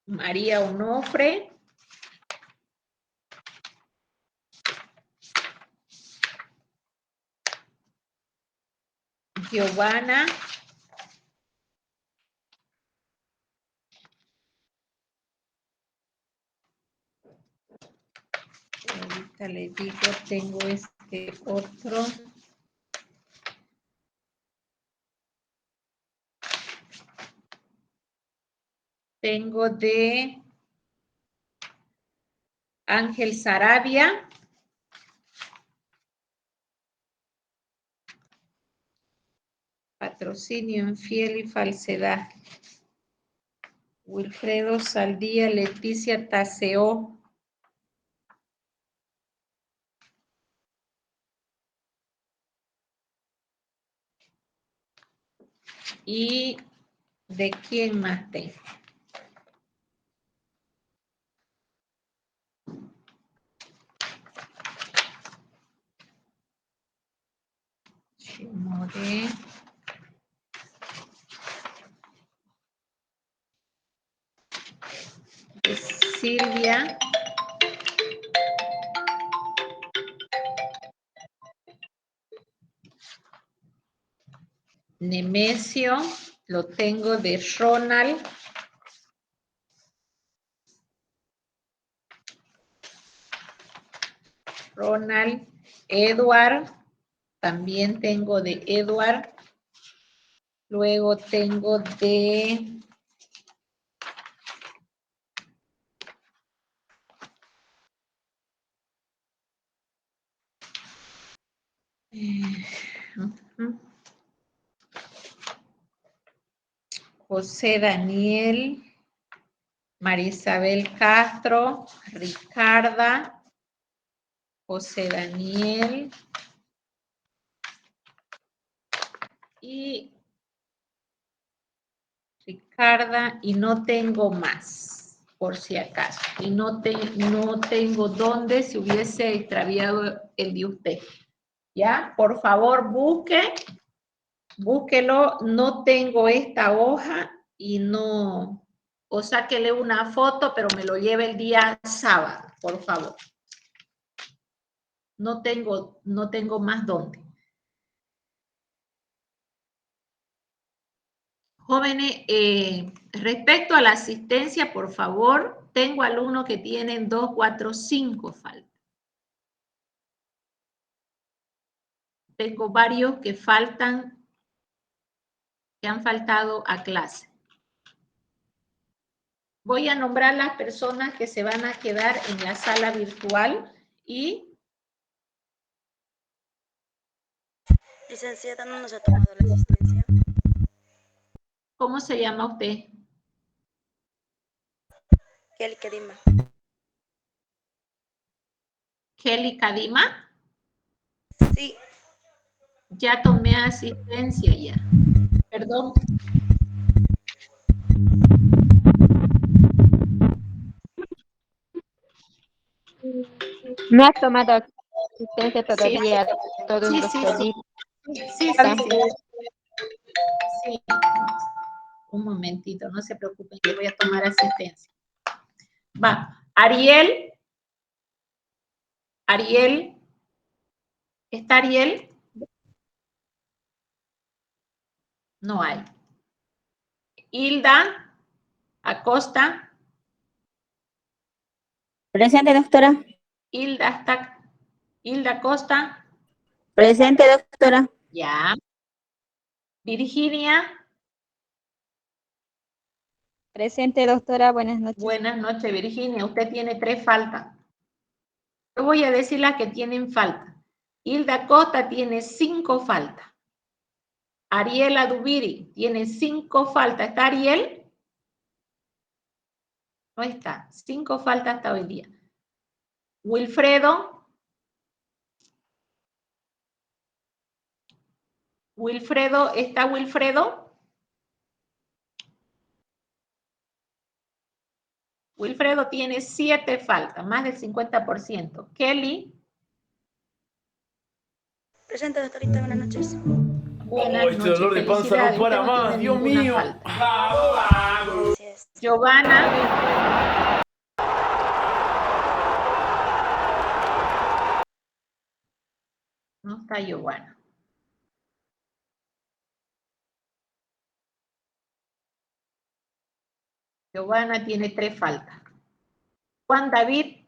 María Onofre. Giovanna. Ahorita le digo, tengo este otro. Tengo de Ángel Sarabia. Patrocinio infiel y falsedad. Wilfredo Saldía, Leticia Taseo. ¿Y de quién más tengo? Chimoré. De Silvia. Nemesio, lo tengo de Ronald. Ronald, Edward, también tengo de Edward. Luego tengo de... José Daniel, Marisabel Castro, Ricarda, José Daniel, y Ricarda, y no tengo más, por si acaso. Y no tengo dónde se hubiese extraviado el de usted. ¿Ya? Por favor, búsquelo. No tengo esta hoja y no... O sáquele una foto, pero me lo lleve el día sábado, por favor. No tengo más dónde. Jóvenes, respecto a la asistencia, por favor, tengo alumnos que tienen 2, 4, 5 faltas. Tengo varios que faltan, que han faltado a clase. Voy a nombrar las personas que se van a quedar en la sala virtual y... Licenciada, no nos ha tomado la asistencia. ¿Cómo se llama usted? Kelly Kadima. ¿Kelly Kadima? Sí. Ya tomé asistencia ya. Perdón. No ha tomado asistencia todavía. Sí. Un momentito, no se preocupen, yo voy a tomar asistencia. Va, Ariel. ¿Está Ariel? No hay. Hilda Acosta. Presente, doctora. Hilda Acosta. Presente, doctora. Ya. Virginia. Presente, doctora. Buenas noches. Buenas noches, Virginia. Usted tiene 3 faltas. Yo voy a decir las que tienen falta. Hilda Acosta tiene 5 faltas. Ariela Dubiri tiene 5 faltas. ¿Está Ariel? No está. 5 faltas hasta hoy día. Wilfredo. ¿Está Wilfredo? Wilfredo tiene 7 faltas, más del 50%. Kelly. Presente, doctorita, buenas noches. Buenas noches. Este dolor de panza no para más, Dios mío. Giovanna. No está Giovanna. Giovanna tiene 3 faltas. Juan David.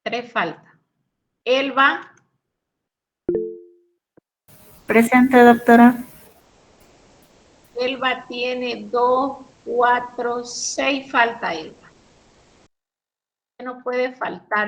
Tres faltas. Elba. Presente, doctora. Elba tiene 2, 4, 6 faltas, Elba. No puede faltar.